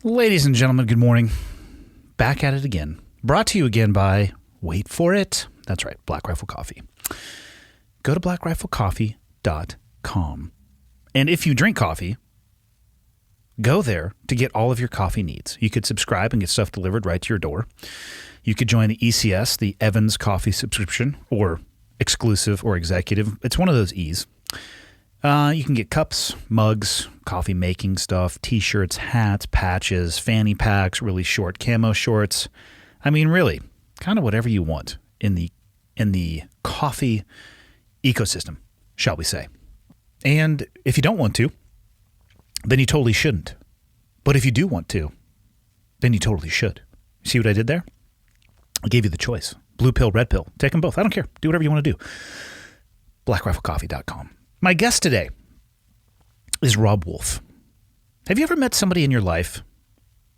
Ladies and gentlemen, good morning. Back at it again. Brought to you again by, wait for it, that's right, Black Rifle Coffee. Go to blackriflecoffee.com. And if you drink coffee, go there to get all of your coffee needs. You could subscribe and get stuff delivered right to your door. You could join the ECS, the Evans Coffee subscription, or exclusive or executive. It's one of those E's. You can get cups, mugs, coffee making stuff, t-shirts, hats, patches, fanny packs, really short camo shorts. I mean, really, kind of whatever you want in the coffee ecosystem, shall we say. And if you don't want to, then you totally shouldn't. But if you do want to, then you totally should. See what I did there? I gave you the choice. Blue pill, red pill. Take them both. I don't care. Do whatever you want to do. blackriflecoffee.com. My guest today is Robb Wolf. Have you ever met somebody in your life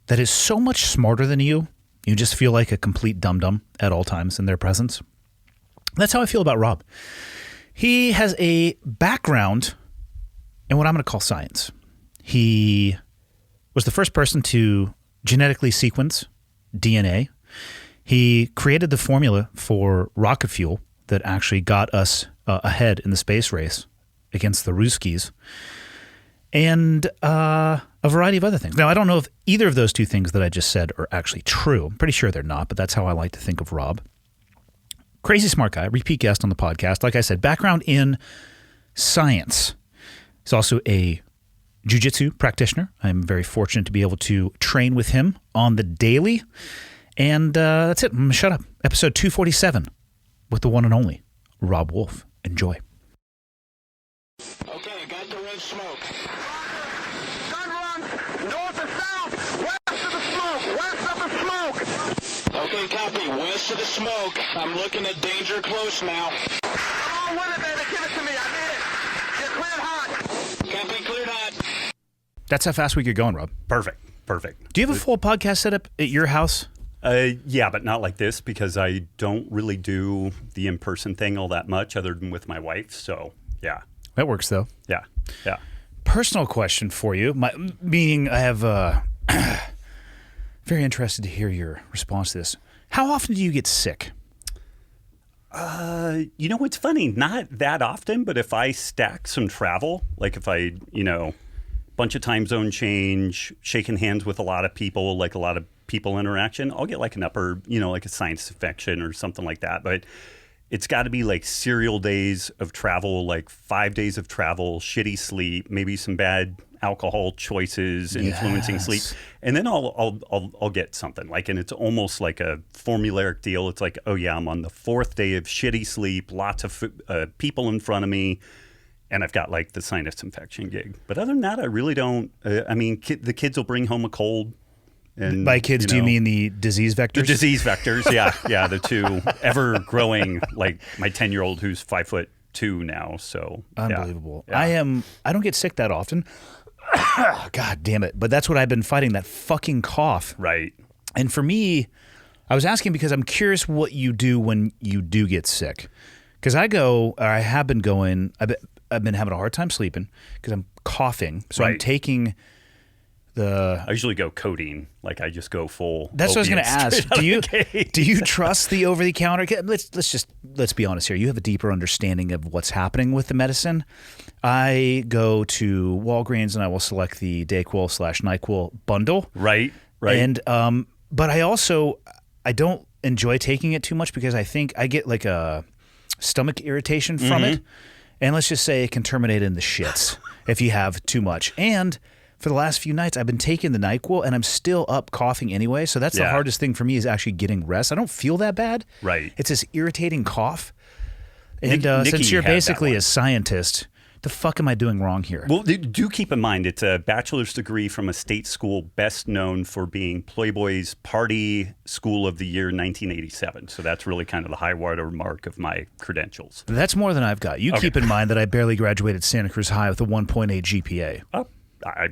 that is so much smarter than you just feel like a complete dum-dum at all times in their presence? That's how I feel about Robb. He has a background in what I'm going to call science. He was the first person to genetically sequence DNA. He created the formula for rocket fuel that actually got us ahead in the space race against the Ruskies, and a variety of other things. Now, I don't know if either of those two things that I just said are actually true. I'm pretty sure they're not, but that's how I like to think of Robb. Crazy smart guy, repeat guest on the podcast. Like I said, background in science. He's also a jiu-jitsu practitioner. I'm very fortunate to be able to train with him on the daily. And that's it. I'm going to shut up. Episode 247 with the one and only Robb Wolf. Enjoy. Okay, I got the red smoke. Gun run! North and south! West of the smoke! West of the smoke! Okay, copy. West of the smoke. I'm looking at danger close now. Come on with it, baby. Give it to me. I need it. You're cleared hot. Copy, cleared hot. That's how fast we get going, Robb. Perfect. Do you have a full podcast setup at your house? Yeah, but not like this because I don't really do the in-person thing all that much other than with my wife. So, yeah. That works, though. Yeah. Personal question for you, meaning I have very interested to hear your response to this. How often do you get sick? It's funny. Not that often, but if I stack some travel, like if I, bunch of time zone change, shaking hands with a lot of people, like a lot of people interaction, I'll get like an upper, like a sinus infection or something like that. But it's got to be like serial days of travel, like 5 days of travel, shitty sleep, maybe some bad alcohol choices influencing sleep, and then I'll get something like, and it's almost like a formulaic deal. It's like, oh yeah, I'm on the fourth day of shitty sleep, lots of people in front of me, and I've got like the sinus infection gig. But other than that, I really don't. The kids will bring home a cold. And, by kids, do you mean the disease vectors? The disease vectors, yeah, the two ever growing. Like my 10-year-old who's 5'2" now. So unbelievable. Yeah. I don't get sick that often. God damn it! But that's what I've been fighting, that fucking cough. Right. And for me, I was asking because I'm curious what you do when you do get sick. Because I have been going. I've been having a hard time sleeping because I'm coughing. So I'm taking. I usually go codeine, like I just go full. That's what I was going to ask. Do you trust the over the counter? Let's be honest here. You have a deeper understanding of what's happening with the medicine. I go to Walgreens and I will select the Dayquil/NyQuil bundle. Right. And but I don't enjoy taking it too much because I think I get like a stomach irritation from it, and let's just say it can terminate in the shits if you have too much. And for the last few nights, I've been taking the NyQuil, and I'm still up coughing anyway. So that's the hardest thing for me is actually getting rest. I don't feel that bad. Right. It's this irritating cough. And Nikki since you're basically a scientist, the fuck am I doing wrong here? Well, do keep in mind, it's a bachelor's degree from a state school best known for being Playboy's Party School of the Year 1987. So that's really kind of the high water mark of my credentials. That's more than I've got. You keep in mind that I barely graduated Santa Cruz High with a 1.8 GPA. Oh, I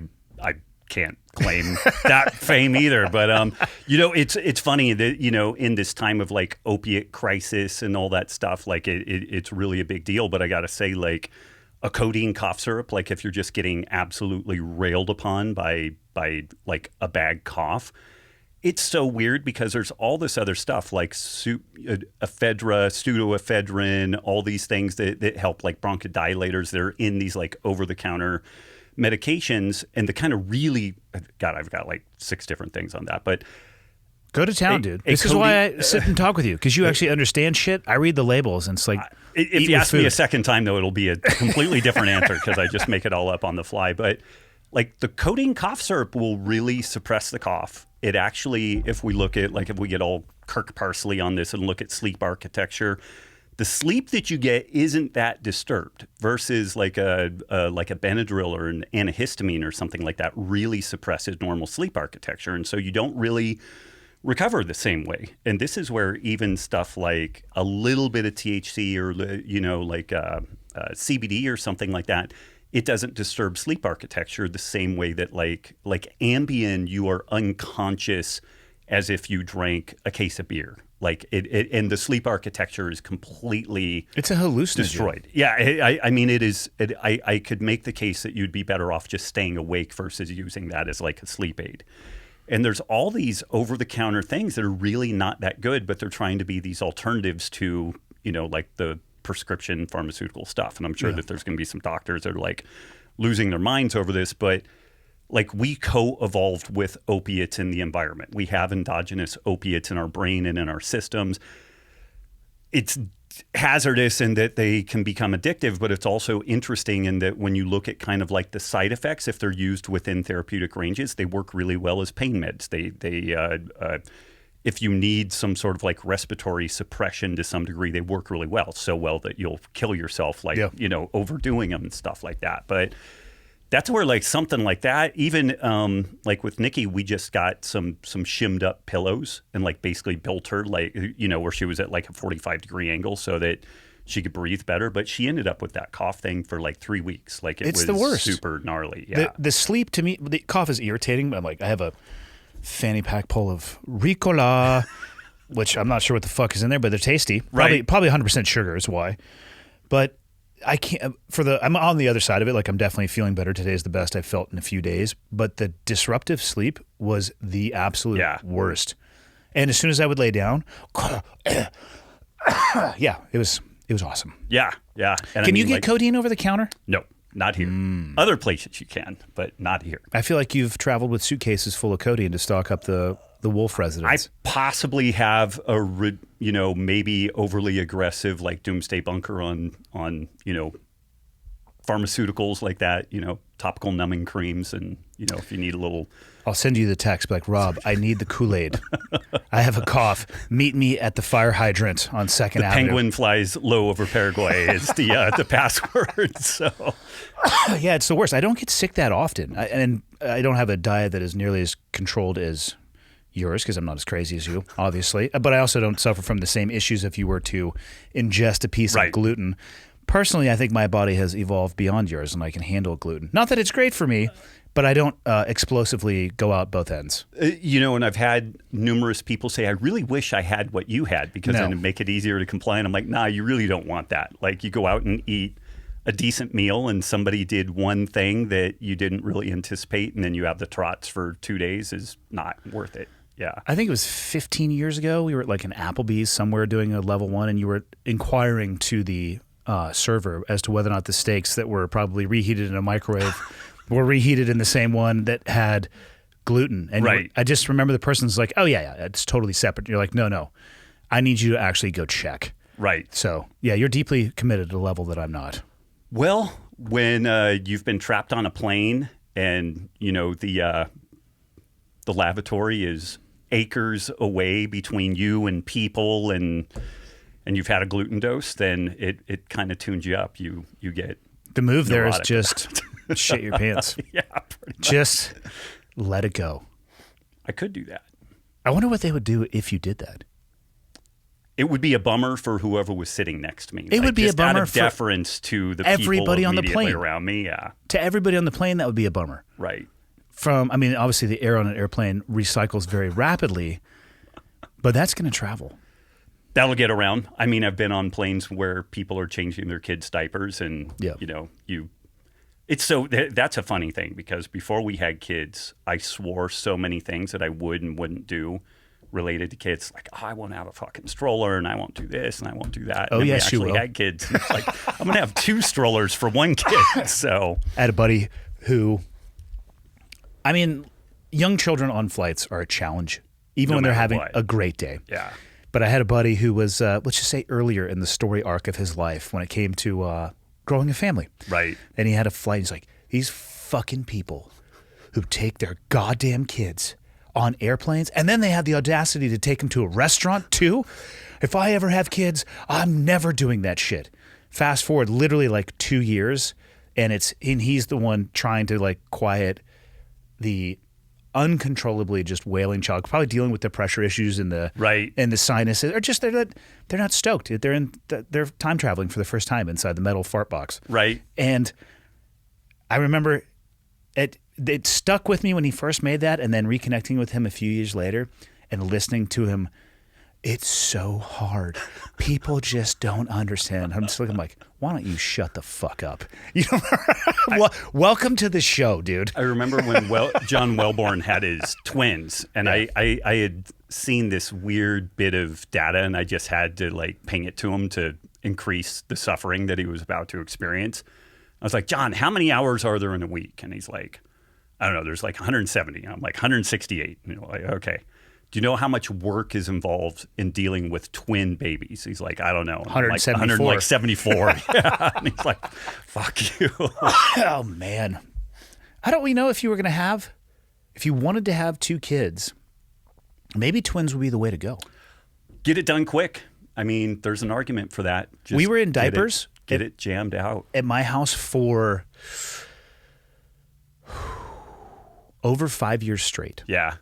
can't claim that fame either, but it's funny that in this time of like opiate crisis and all that stuff, like it's really a big deal. But I gotta say, like a codeine cough syrup, like if you're just getting absolutely railed upon by like a bad cough. It's so weird because there's all this other stuff like ephedra, pseudoephedrine, all these things that help, like bronchodilators. They're in these like over-the-counter medications, and the kind of really, God, I've got like 6 different things on that, but go to town, dude. This is why I sit and talk with you, because you actually understand shit. I read the labels, and it's like, if you ask me a second time, though, it'll be a completely different answer because I just make it all up on the fly. But like the codeine cough syrup will really suppress the cough. It actually, if we look at, like, if we get all Kirk Parsley on this and look at sleep architecture, the sleep that you get isn't that disturbed versus like a Benadryl or an antihistamine or something like that really suppresses normal sleep architecture. And so you don't really recover the same way. And this is where even stuff like a little bit of THC or, like CBD or something like that, it doesn't disturb sleep architecture the same way that like Ambien, you are unconscious as if you drank a case of beer. Like it and the sleep architecture is completely it's a hallucinogen. Destroyed. Yeah, I mean, it is. I could make the case that you'd be better off just staying awake versus using that as like a sleep aid. And there's all these over-the-counter things that are really not that good, but they're trying to be these alternatives to, like the prescription pharmaceutical stuff. And I'm sure that there's going to be some doctors that are like losing their minds over this, but like we co-evolved with opiates in the environment. We have endogenous opiates in our brain and in our systems. It's hazardous in that they can become addictive, but it's also interesting in that when you look at kind of like the side effects, if they're used within therapeutic ranges, they work really well as pain meds. If you need some sort of like respiratory suppression to some degree, they work really well, so well that you'll kill yourself, like, overdoing them and stuff like that. But that's where like something like that, even like with Nikki, we just got some shimmed up pillows and like basically built her like, where she was at like a 45-degree angle so that she could breathe better. But she ended up with that cough thing for like 3 weeks. Like it's the worst. Super gnarly. Yeah. The sleep to me, the cough is irritating, but I'm like, I have a fanny pack full of Ricola, which I'm not sure what the fuck is in there, but they're tasty. Probably 100% sugar is why. But I can't I'm on the other side of it. Like I'm definitely feeling better. Today is the best I've felt in a few days, but the disruptive sleep was the absolute worst. And as soon as I would lay down, it was awesome. Yeah. And can you get codeine over the counter? No, not here. Other places you can, but not here. I feel like you've traveled with suitcases full of codeine to stock up the Wolf residence. I possibly have a, maybe overly aggressive like doomsday bunker on pharmaceuticals like that, topical numbing creams, and if you need a little. I'll send you the text, like, Rob, I need the Kool-Aid. I have a cough. Meet me at the fire hydrant on 2nd Avenue. Penguin flies low over Paraguay is the password. So yeah, it's the worst. I don't get sick that often, and I don't have a diet that is nearly as controlled as yours, because I'm not as crazy as you, obviously. But I also don't suffer from the same issues if you were to ingest a piece of gluten. Personally, I think my body has evolved beyond yours, and I can handle gluten. Not that it's great for me, but I don't explosively go out both ends. And I've had numerous people say, I really wish I had what you had, because then it'd make it easier to comply. And I'm like, nah, you really don't want that. Like, you go out and eat a decent meal and somebody did one thing that you didn't really anticipate, and then you have the trots for 2 days, is not worth it. Yeah. I think it was 15 years ago. We were at like an Applebee's somewhere doing a level 1, and you were inquiring to the server as to whether or not the steaks that were probably reheated in a microwave were reheated in the same one that had gluten. And I just remember the person's like, oh, yeah, it's totally separate. You're like, no, I need you to actually go check. Right. So, yeah, you're deeply committed to a level that I'm not. Well, when you've been trapped on a plane and, the lavatory is acres away between you and people, and you've had a gluten dose, then it kind of tunes you up. You get the move there is just shit your pants. Yeah, pretty much. Just let it go. I could do that. I wonder what they would do if you did that. It would be a bummer for whoever was sitting next to me. It would be a bummer out of deference to the everybody people on the plane around me. Yeah, to everybody on the plane, that would be a bummer. Right. Obviously the air on an airplane recycles very rapidly, but that's going to travel. That'll get around. I've been on planes where people are changing their kids' diapers, and That's a funny thing because before we had kids, I swore so many things that I would and wouldn't do related to kids. Like, oh, I won't have a fucking stroller and I won't do this and I won't do that. Oh, and yes, we you actually will. had kids. And it's like, I'm going to have 2 strollers for 1 kid. So I had a buddy who, I mean, young children on flights are a challenge, even No when they're matter having what. a great day. yeah. But I had a buddy who was, let's just say earlier in the story arc of his life when it came to growing a family. Right. And he had a flight. He's like, these fucking people who take their goddamn kids on airplanes and then they have the audacity to take them to a restaurant too. If I ever have kids, I'm never doing that shit. Fast forward literally like 2 years and he's the one trying to like quiet the uncontrollably just wailing child, probably dealing with the pressure issues and the Right. and the sinuses, or just they're not stoked. They're time traveling for the first time inside the metal fart box. Right. And I remember it stuck with me when he first made that, and then reconnecting with him a few years later and listening to him. It's so hard. People just don't understand. I'm just looking like, why don't you shut the fuck up? You know, welcome to the show, dude. I remember when John Wellborn had his twins, and I had seen this weird bit of data, and I just had to like ping it to him to increase the suffering that he was about to experience. I was like, John, how many hours are there in a week? And he's like, I don't know, there's like 170. And I'm like, 168. And you're like, okay. Do you know how much work is involved in dealing with twin babies? He's like, I don't know. 174. Like 174. Yeah. And he's like, fuck you. Oh, man. How don't we know if you wanted to have 2 kids, maybe twins would be the way to go. Get it done quick. I mean, there's an argument for that. Just We were in diapers. Get it jammed out. At my house for over 5 years straight. Yeah.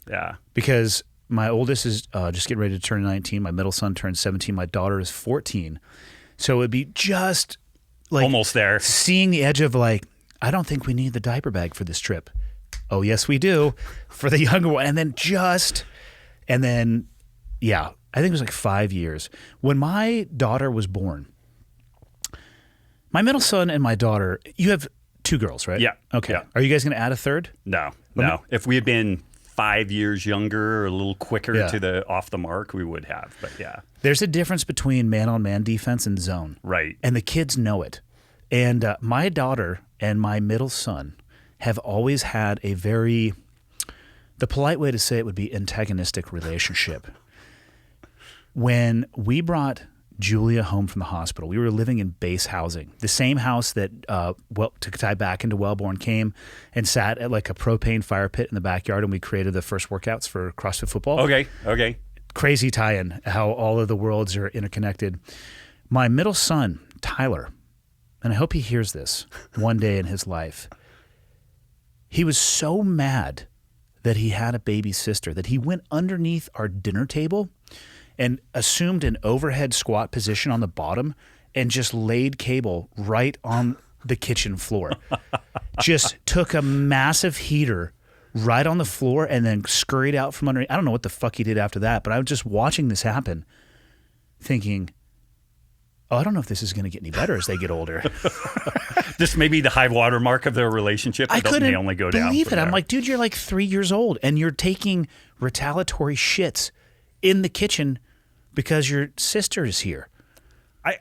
Yeah. Because my oldest is just getting ready to turn 19. My middle son turns 17. My daughter is 14. So it would be just like Almost there. seeing the edge of like, I don't think we need the diaper bag for this trip. Oh, yes, we do for the younger one. And then, yeah, I think it was like 5 years. When my daughter was born, my middle son and my daughter, you have 2 girls, right? Yeah. Okay. Yeah. Are you guys going to add a third? No. If we had been 5 years younger or a little quicker to the off the mark, we would have. But yeah. There's a difference between man-on-man defense and zone. Right. And the kids know it. And my daughter and my middle son have always had a very, the polite way to say it would be antagonistic relationship. When we brought Julia home from the hospital, we were living in base housing, the same house that, to tie back into Wellborn, came and sat at like a propane fire pit in the backyard, and we created the first workouts for CrossFit football. Okay. Crazy tie-in, how all of the worlds are interconnected. My middle son, Tyler, and I hope he hears this one day in his life, he was so mad that he had a baby sister that he went underneath our dinner table and assumed an overhead squat position on the bottom and just laid cable right on the kitchen floor. Just took a massive heater right on the floor and then scurried out from underneath. I don't know what the fuck he did after that, but I was just watching this happen thinking, oh, I don't know if this is going to get any better as they get older. This may be the high water mark of their relationship. I couldn't only go down believe from it. I'm there. like, dude, you're like 3 years old and you're taking retaliatory shits in the kitchen because your sister is here.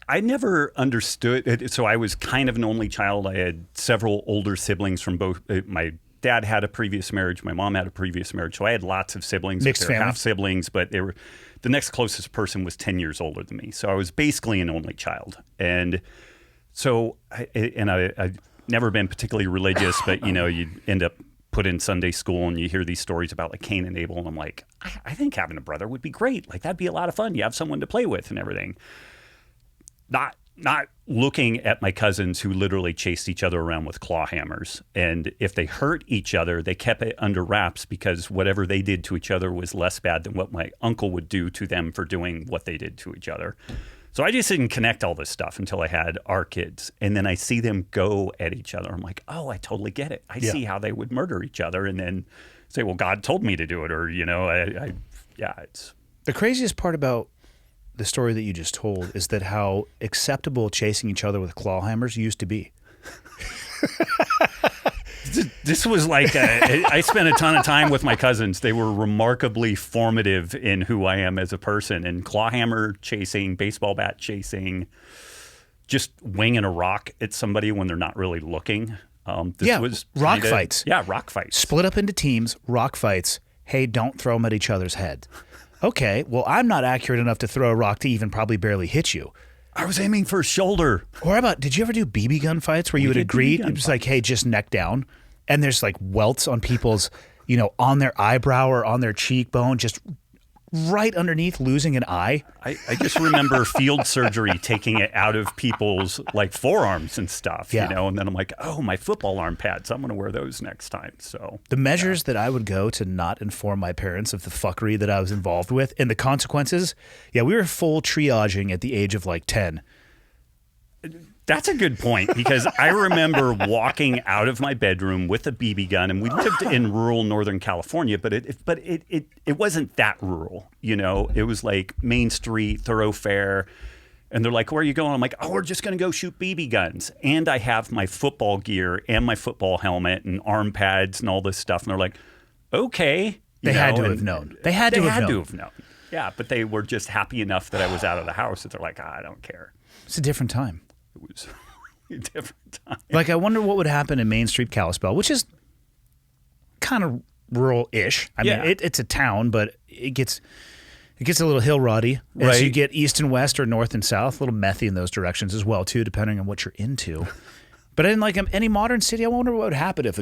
I never understood it. So I was kind of an only child. I had several older siblings from both. My dad had a previous marriage. My mom had a previous marriage. So I had lots of siblings. Mixed They were family. half siblings, but they were the next closest person was 10 years older than me. So I was basically an only child. And so I've never been particularly religious, but you end up put in Sunday school and you hear these stories about like Cain and Abel. And I'm like, I think having a brother would be great. Like that'd be a lot of fun. You have someone to play with and everything. Not looking at my cousins who literally chased each other around with claw hammers. And if they hurt each other, they kept it under wraps because whatever they did to each other was less bad than what my uncle would do to them for doing what they did to each other. So I just didn't connect all this stuff until I had our kids. And then I see them go at each other. I'm like, oh, I totally get it. I see how they would murder each other and then say, well, God told me to do it. Or, it's... The craziest part about the story that you just told is that how acceptable chasing each other with claw hammers used to be. This was like, I spent a ton of time with my cousins. They were remarkably formative in who I am as a person. And clawhammer chasing, baseball bat chasing, just winging a rock at somebody when they're not really looking. This was rock fights. Yeah, rock fights. Split up into teams, rock fights. Hey, don't throw them at each other's head. Okay, well, I'm not accurate enough to throw a rock to even probably barely hit you. I was aiming for his shoulder. Or how about, did you ever do BB gun fights where you would agree? It was like, hey, just neck down. And there's like welts on people's, on their eyebrow or on their cheekbone, just right underneath losing an eye. I just remember field surgery taking it out of people's like forearms and stuff, and then I'm like, oh, my football arm pads, I'm going to wear those next time. So the measures that I would go to not inform my parents of the fuckery that I was involved with and the consequences. Yeah, we were full triaging at the age of like 10. That's a good point, because I remember walking out of my bedroom with a BB gun, and we lived in rural Northern California, but it wasn't that rural, It was like Main Street, thoroughfare, and they're like, "Where are you going?" I'm like, "Oh, we're just going to go shoot BB guns." And I have my football gear and my football helmet and arm pads and all this stuff, and they're like, "Okay." They had to have known. They had to have known. Yeah, but they were just happy enough that I was out of the house that they're like, I don't care. It's a different time. It was a different time. Like, I wonder what would happen in Main Street, Kalispell, which is kind of rural-ish. I mean, it's a town, but it gets a little hill roddy as you get east and west or north and south. A little methy in those directions as well, too, depending on what you're into. But in like any modern city, I wonder what would happen if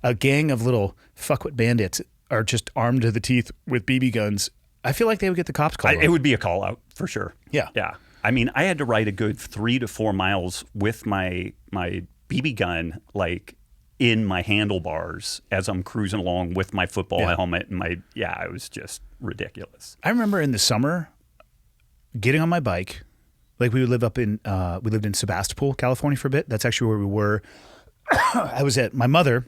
a gang of little fuckwit bandits are just armed to the teeth with BB guns. I feel like they would get the cops called. It would be a call out for sure. Yeah. Yeah. I mean, I had to ride a good 3 to 4 miles with my BB gun, like in my handlebars as I'm cruising along with my football helmet and it was just ridiculous. I remember in the summer getting on my bike, like we lived in Sebastopol, California for a bit. That's actually where we were. I was at my mother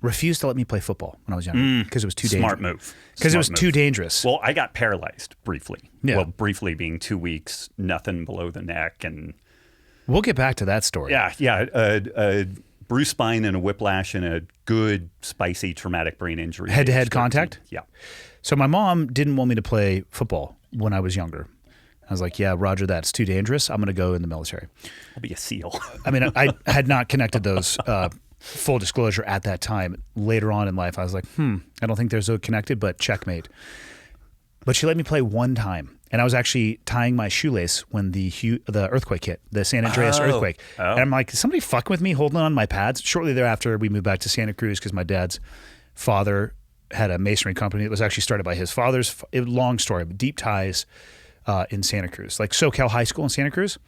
refused to let me play football when I was younger because it was too dangerous. Smart move. Because it was too dangerous. Well, I got paralyzed briefly. Yeah. Well, briefly being 2 weeks, nothing below the neck. And we'll get back to that story. Yeah. Bruised spine and a whiplash and a good, spicy, traumatic brain injury. Head-to-head contact? Yeah. So my mom didn't want me to play football when I was younger. I was like, yeah, roger that. It's too dangerous. I'm going to go in the military. I'll be a SEAL. I mean, I had not connected those full disclosure at that time. Later on in life, I was like, I don't think they're so connected, but checkmate. But she let me play one time. And I was actually tying my shoelace when the earthquake hit, the San Andreas earthquake. Oh. And I'm like, is somebody fucking with me holding on my pads? Shortly thereafter, we moved back to Santa Cruz because my dad's father had a masonry company that was actually started by his father's. Long story, but deep ties in Santa Cruz. Like SoCal High School in Santa Cruz,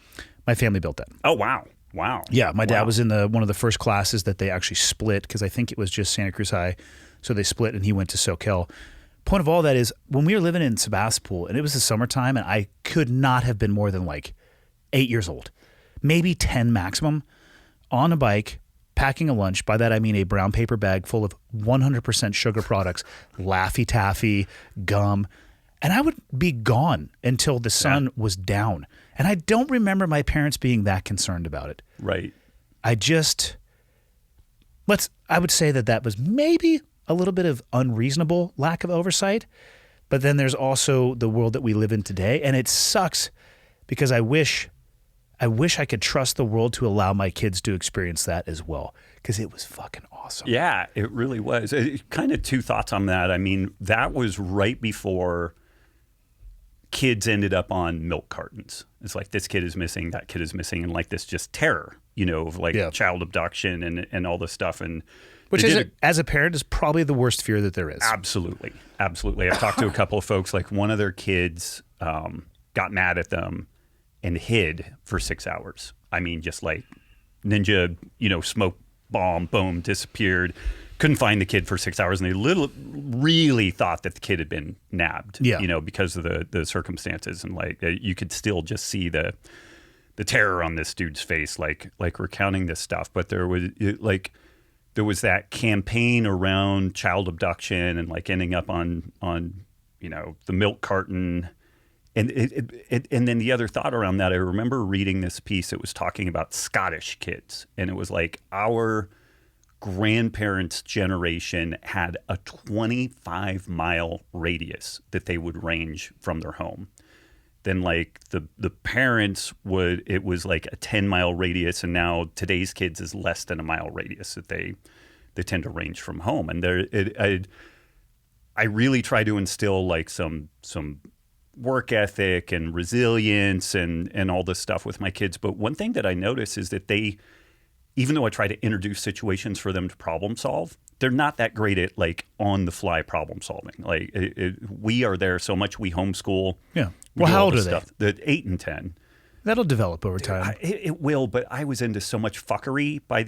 my family built that. Oh, wow. Wow. Yeah, my dad was in one of the first classes that they actually split because I think it was just Santa Cruz High. So they split and he went to SoCal. Point of all that is when we were living in Sebastopol and it was the summertime and I could not have been more than like 8 years old, maybe 10 maximum, on a bike, packing a lunch. By that I mean a brown paper bag full of 100% sugar products, Laffy Taffy, gum. And I would be gone until the sun was down. And I don't remember my parents being that concerned about it. Right. I would say that was maybe a little bit of unreasonable lack of oversight. But then there's also the world that we live in today. And it sucks because I wish I could trust the world to allow my kids to experience that as well. Because it was fucking awesome. Yeah, it really was. Kind of two thoughts on that. I mean, that was right before kids ended up on milk cartons. It's like this kid is missing, that kid is missing, and like this just terror, of like child abduction and all this stuff. And which as a parent is probably the worst fear that there is. Absolutely. Absolutely. I've talked to a couple of folks, like one of their kids got mad at them and hid for 6 hours. I mean, just like ninja, smoke bomb, boom, disappeared. Couldn't find the kid for 6 hours, and they really thought that the kid had been nabbed, because of the circumstances, and like you could still just see the terror on this dude's face, like recounting this stuff. But there was that campaign around child abduction and like ending up on the milk carton, And and then the other thought around that, I remember reading this piece. It was talking about Scottish kids, and it was like our grandparents' generation had a 25-mile radius that they would range from their home. Then like the parents it was like a 10-mile radius, and now today's kids is less than a mile radius that they tend to range from home. And I really try to instill like some work ethic and resilience and all this stuff with my kids. But one thing that I notice is that even though I try to introduce situations for them to problem solve, they're not that great at like on the fly problem solving. Like we are there so much. We homeschool. Yeah. Well, how old are they? The 8 and 10. That'll develop over time. It will, but I was into so much fuckery by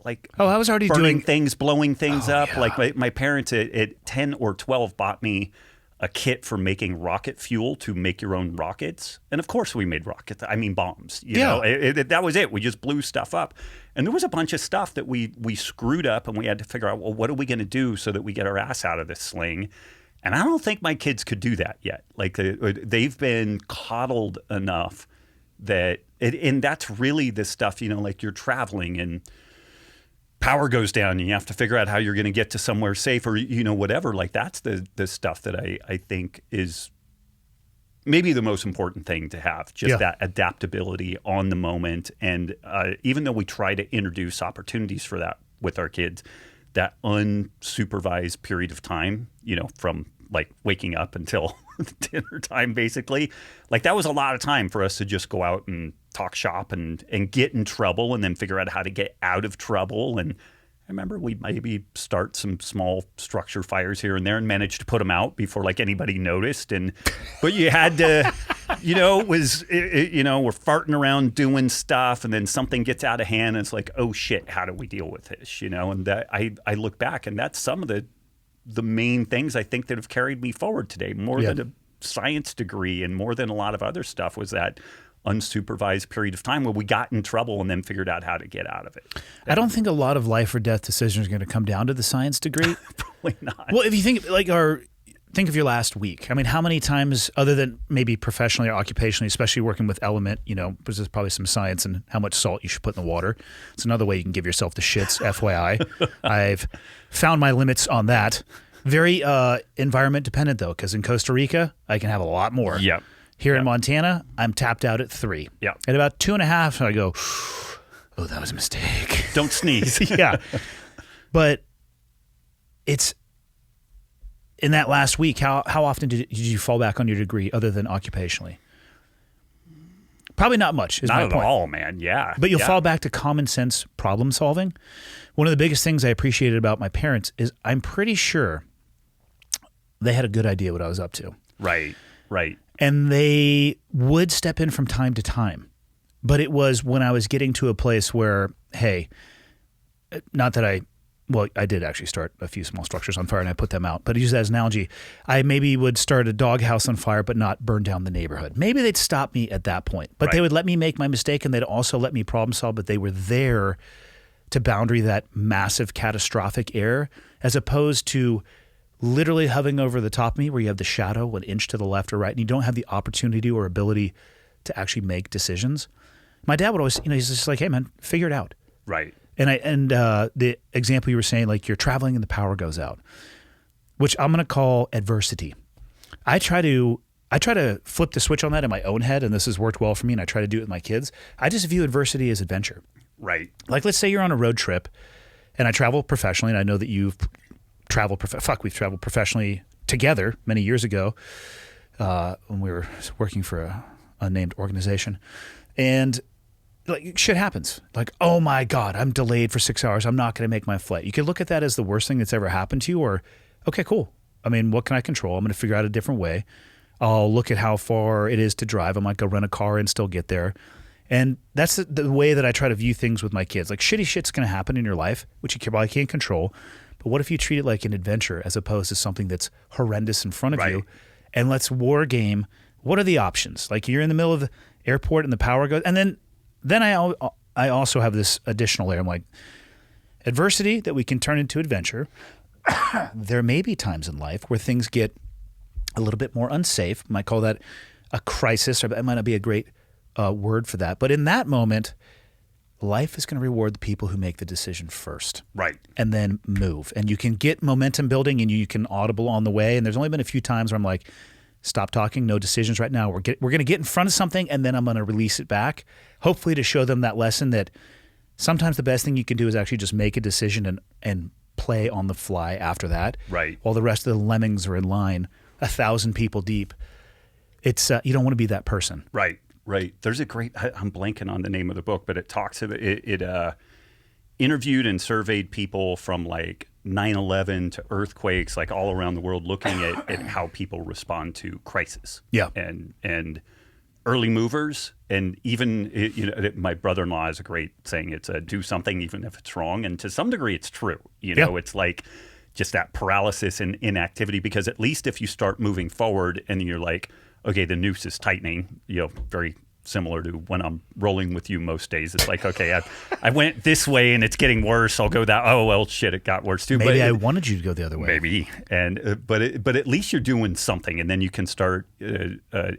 like I was already burning doing things, blowing things up. Yeah. Like my parents at 10 or 12 bought me a kit for making rocket fuel to make your own rockets. And of course we made rockets. I mean, bombs. You know, that was it. We just blew stuff up. And there was a bunch of stuff that we screwed up, and we had to figure out, well, what are we going to do so that we get our ass out of this sling? And I don't think my kids could do that yet. Like they've been coddled enough that, and that's really the stuff, you know, like you're traveling and power goes down and you have to figure out how you're going to get to somewhere safe, or, you know, whatever. Like that's the stuff that I think is maybe the most important thing to have, just that adaptability on the moment. And even though we try to introduce opportunities for that with our kids, that unsupervised period of time, you know, from like waking up until dinner time, basically, like that was a lot of time for us to just go out and talk shop and get in trouble and then figure out how to get out of trouble. And I remember we'd maybe start some small structure fires here and there and manage to put them out before like anybody noticed. But you had to, you know, we're farting around doing stuff, and then something gets out of hand and it's like, oh shit, how do we deal with this? You know, and that I look back, and that's some of the main things I think that have carried me forward today, more than a science degree and more than a lot of other stuff, was that unsupervised period of time where we got in trouble and then figured out how to get out of it. I don't think a lot of life or death decisions are going to come down to the science degree. Probably not. Well, if you think think of your last week. I mean, how many times, other than maybe professionally or occupationally, especially working with element, you know, there's probably some science and how much salt you should put in the water. It's another way you can give yourself the shits, FYI. I've found my limits on that. Very environment dependent, though, because in Costa Rica, I can have a lot more. Yeah. Here in Montana, I'm tapped out at 3. Yeah. At about 2.5, I go, oh, that was a mistake. Don't sneeze. Yeah. But it's in that last week, how often did you fall back on your degree other than occupationally? Probably not much. Is not my at point. all, man. Yeah. But you'll fall back to common sense problem solving. One of the biggest things I appreciated about my parents is I'm pretty sure they had a good idea what I was up to. Right. And they would step in from time to time. But it was when I was getting to a place where, hey, not that I did actually start a few small structures on fire and I put them out. But to use that as an analogy, I maybe would start a doghouse on fire but not burn down the neighborhood. Maybe they'd stop me at that point. But they would let me make my mistake, and they'd also let me problem solve, but they were there to boundary that massive catastrophic error, as opposed to literally hovering over the top of me where you have the shadow an inch to the left or right and you don't have the opportunity or ability to actually make decisions. My dad would always, he's just like, hey man, figure it out. Right. And the example you were saying, like you're traveling and the power goes out, which I'm going to call adversity. I try to flip the switch on that in my own head, and this has worked well for me, and I try to do it with my kids. I just view adversity as adventure. Right. Like, let's say you're on a road trip, and I travel professionally, and I know that you've we've traveled professionally together many years ago when we were working for a unnamed organization. And like shit happens. Like, oh my God, I'm delayed for 6 hours. I'm not going to make my flight. You could look at that as the worst thing that's ever happened to you, or, okay, cool. I mean, what can I control? I'm going to figure out a different way. I'll look at how far it is to drive. I might go rent a car and still get there. And that's the way that I try to view things with my kids. Like, shitty shit's going to happen in your life, which you probably can't control. But what if you treat it like an adventure as opposed to something that's horrendous in front of you? And let's war game. What are the options? Like, you're in the middle of the airport and the power goes. And then I also have this additional layer. I'm like, adversity that we can turn into adventure. There may be times in life where things get a little bit more unsafe. Might call that a crisis, or it might not be a great word for that. But in that moment, life is going to reward the people who make the decision first. Right. And then move. And you can get momentum building, and you can audible on the way. And there's only been a few times where I'm like, stop talking, no decisions right now. We're going to get in front of something, and then I'm going to release it back, hopefully to show them that lesson that sometimes the best thing you can do is actually just make a decision and play on the fly after that. Right. While the rest of the lemmings are in line, 1,000 people deep. It's you don't want to be that person. Right. Right. There's a great, I'm blanking on the name of the book, but it talks about it interviewed and surveyed people from like 9/11 to earthquakes, like all around the world, looking at how people respond to crisis. Yeah. And early movers, and even my brother-in-law has a great saying. It's do something even if it's wrong, and to some degree, it's true. It's like just that paralysis and inactivity. Because at least if you start moving forward, and you're like, okay, the noose is tightening. Very similar to when I'm rolling with you most days. It's like, okay, I went this way and it's getting worse. I'll go that. Oh well, shit, it got worse too. Maybe I wanted you to go the other way. Maybe, and but at least you're doing something, and then you can start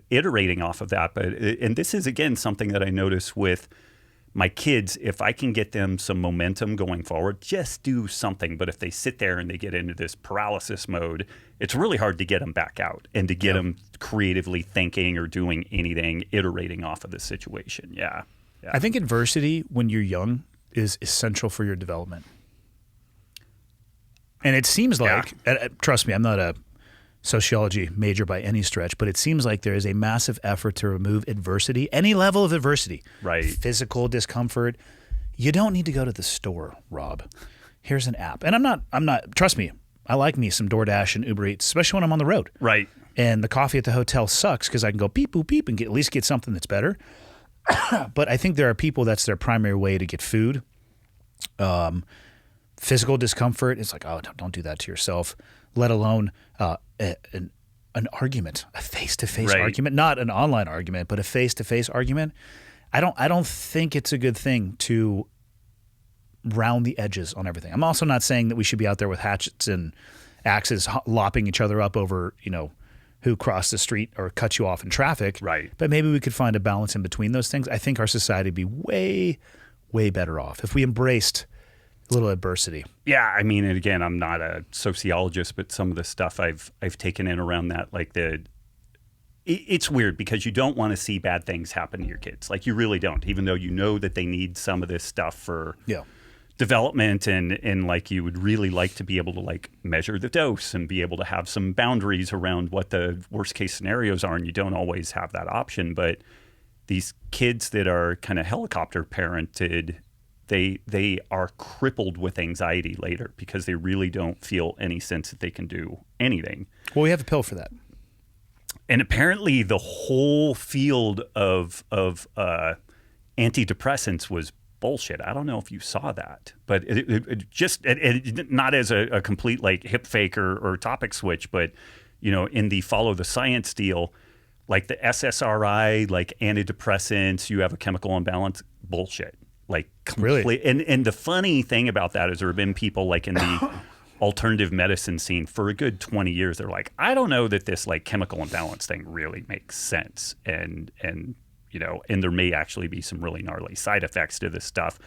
iterating off of that. And this is again something that I notice with my kids. If I can get them some momentum going forward, just do something. But if they sit there and they get into this paralysis mode, it's really hard to get them back out and to get them creatively thinking or doing anything, iterating off of the situation. Yeah. I think adversity when you're young is essential for your development. And it seems like, trust me, I'm not a sociology major by any stretch, but it seems like there is a massive effort to remove adversity, any level of adversity. Right. Physical discomfort. You don't need to go to the store, Rob. Here's an app. And I'm not, trust me, I like me some DoorDash and Uber Eats, especially when I'm on the road. Right. And the coffee at the hotel sucks because I can go beep, boop, beep and at least get something that's better. But I think there are people that's their primary way to get food. Physical discomfort, it's like, oh, don't do that to yourself, let alone an argument, a face-to-face argument, not an online argument, but a face-to-face argument. I don't think it's a good thing to round the edges on everything. I'm also not saying that we should be out there with hatchets and axes lopping each other up over, who crossed the street or cut you off in traffic. Right. But maybe we could find a balance in between those things. I think our society would be way, way better off if we embraced a little adversity. Yeah, I mean, and again, I'm not a sociologist, but some of the stuff I've taken in around that, like it's weird because you don't want to see bad things happen to your kids. Like you really don't, even though you know that they need some of this stuff for development, and like you would really like to be able to like measure the dose and be able to have some boundaries around what the worst case scenarios are, and you don't always have that option. But these kids that are kind of helicopter parented, they are crippled with anxiety later because they really don't feel any sense that they can do anything. Well, we have a pill for that. And apparently the whole field of antidepressants was bullshit. I don't know if you saw that, but it just not as a complete like hip fake or topic switch, but in the follow the science deal, like the SSRI, like antidepressants, you have a chemical imbalance, bullshit. Like completely. Really? And the funny thing about that is there have been people like in the alternative medicine scene for a good 20 years. They're like, I don't know that this like chemical imbalance thing really makes sense. And there may actually be some really gnarly side effects to this stuff.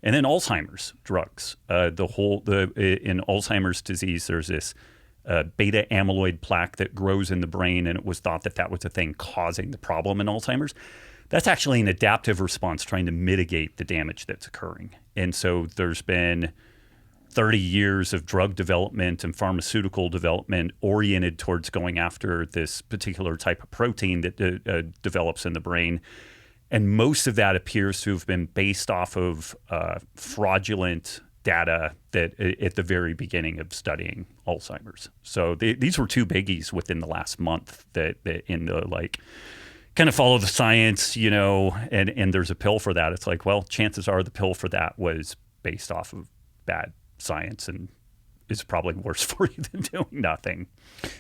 And then Alzheimer's drugs, in Alzheimer's disease, there's this beta amyloid plaque that grows in the brain. And it was thought that was the thing causing the problem in Alzheimer's. That's actually an adaptive response trying to mitigate the damage that's occurring. And so there's been 30 years of drug development and pharmaceutical development oriented towards going after this particular type of protein that develops in the brain. And most of that appears to have been based off of fraudulent data that at the very beginning of studying Alzheimer's. So these were two biggies within the last month that in the like kind of follow the science, and there's a pill for that. It's like, well, chances are the pill for that was based off of bad science and is probably worse for you than doing nothing.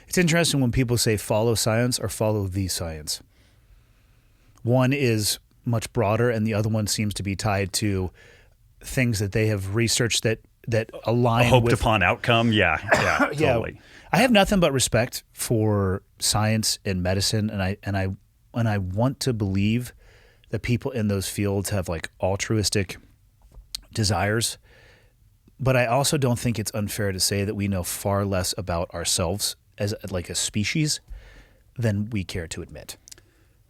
It's interesting when people say follow science or follow the science. One is much broader and the other one seems to be tied to things that they have researched that that align hoped with upon outcome. Yeah, totally. I have nothing but respect for science and medicine, and I want to believe that people in those fields have like altruistic desires. But I also don't think it's unfair to say that we know far less about ourselves as like a species than we care to admit.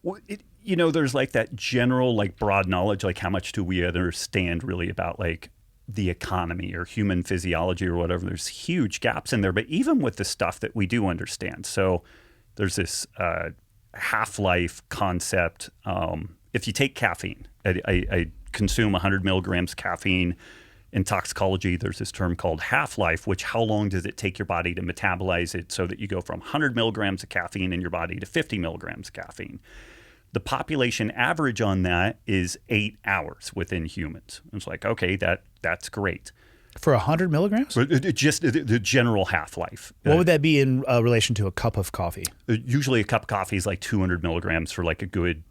Well, there's like that general, like broad knowledge, like how much do we understand really about like the economy or human physiology or whatever. There's huge gaps in there. But even with the stuff that we do understand, so there's this half-life concept. If you take caffeine, I consume 100 milligrams caffeine. In toxicology, there's this term called half-life, which how long does it take your body to metabolize it so that you go from 100 milligrams of caffeine in your body to 50 milligrams of caffeine? The population average on that is 8 hours within humans. It's like, okay, that's great. For 100 milligrams? Just the general half-life. What would that be in relation to a cup of coffee? Usually a cup of coffee is like 200 milligrams for like a good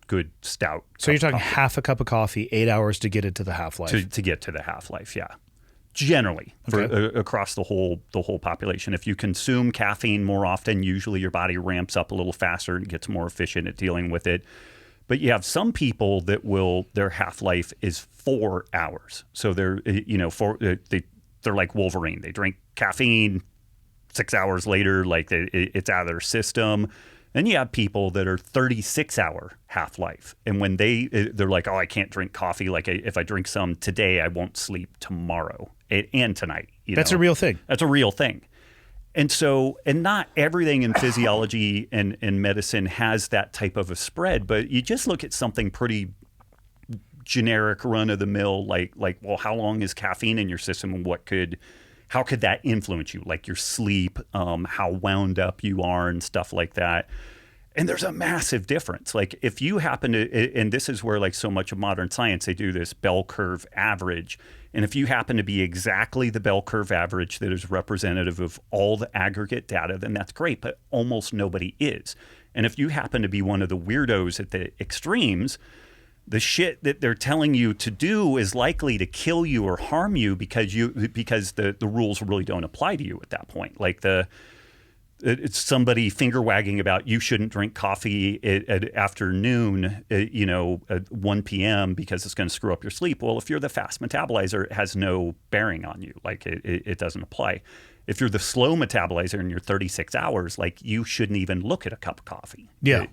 stout. So you're talking half a cup of coffee, 8 hours to get it to the half-life. To get to the half-life, yeah. Generally, across the whole population. If you consume caffeine more often, usually your body ramps up a little faster and gets more efficient at dealing with it. But you have some people that their half-life is 4 hours. So they're like Wolverine. They drink caffeine, 6 hours later, like it's out of their system. Then you have people that are 36-hour half-life. And when they're like, oh, I can't drink coffee. Like if I drink some today, I won't sleep tomorrow and tonight. That's a real thing. That's a real thing. And so, and not everything in physiology and medicine has that type of a spread, but you just look at something pretty generic, run-of-the-mill, like, well, how long is caffeine in your system and how could that influence you? Like your sleep, how wound up you are and stuff like that. And there's a massive difference. Like if you happen to, and this is where like so much of modern science, they do this bell curve average. And if you happen to be exactly the bell curve average that is representative of all the aggregate data, then that's great, but almost nobody is. And if you happen to be one of the weirdos at the extremes, the shit that they're telling you to do is likely to kill you or harm you because the rules really don't apply to you at that point. Like it's somebody finger wagging about you shouldn't drink coffee at afternoon, at 1 p.m. because it's going to screw up your sleep. Well, if you're the fast metabolizer, it has no bearing on you. Like it doesn't apply. If you're the slow metabolizer and you're 36 hours, like you shouldn't even look at a cup of coffee. Yeah.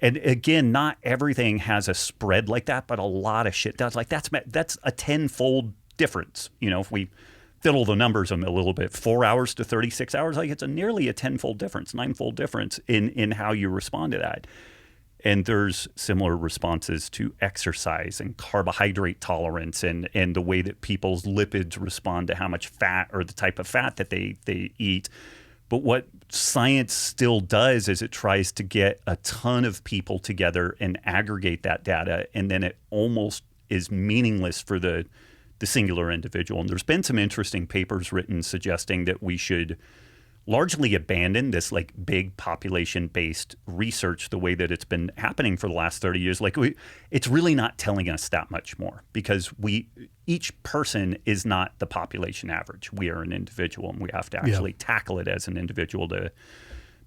And again, not everything has a spread like that, but a lot of shit does. Like that's a tenfold difference. If we fiddle the numbers a little bit, 4 hours to 36 hours, like it's nearly a tenfold difference, ninefold difference in how you respond to that. And there's similar responses to exercise and carbohydrate tolerance and the way that people's lipids respond to how much fat or the type of fat that they eat. But what science still does is it tries to get a ton of people together and aggregate that data, and then it almost is meaningless for the singular individual. And there's been some interesting papers written suggesting that we should largely abandon this like big population-based research the way that it's been happening for the last 30 years. Like it's really not telling us that much more because each person is not the population average. We are an individual and we have to actually tackle it as an individual to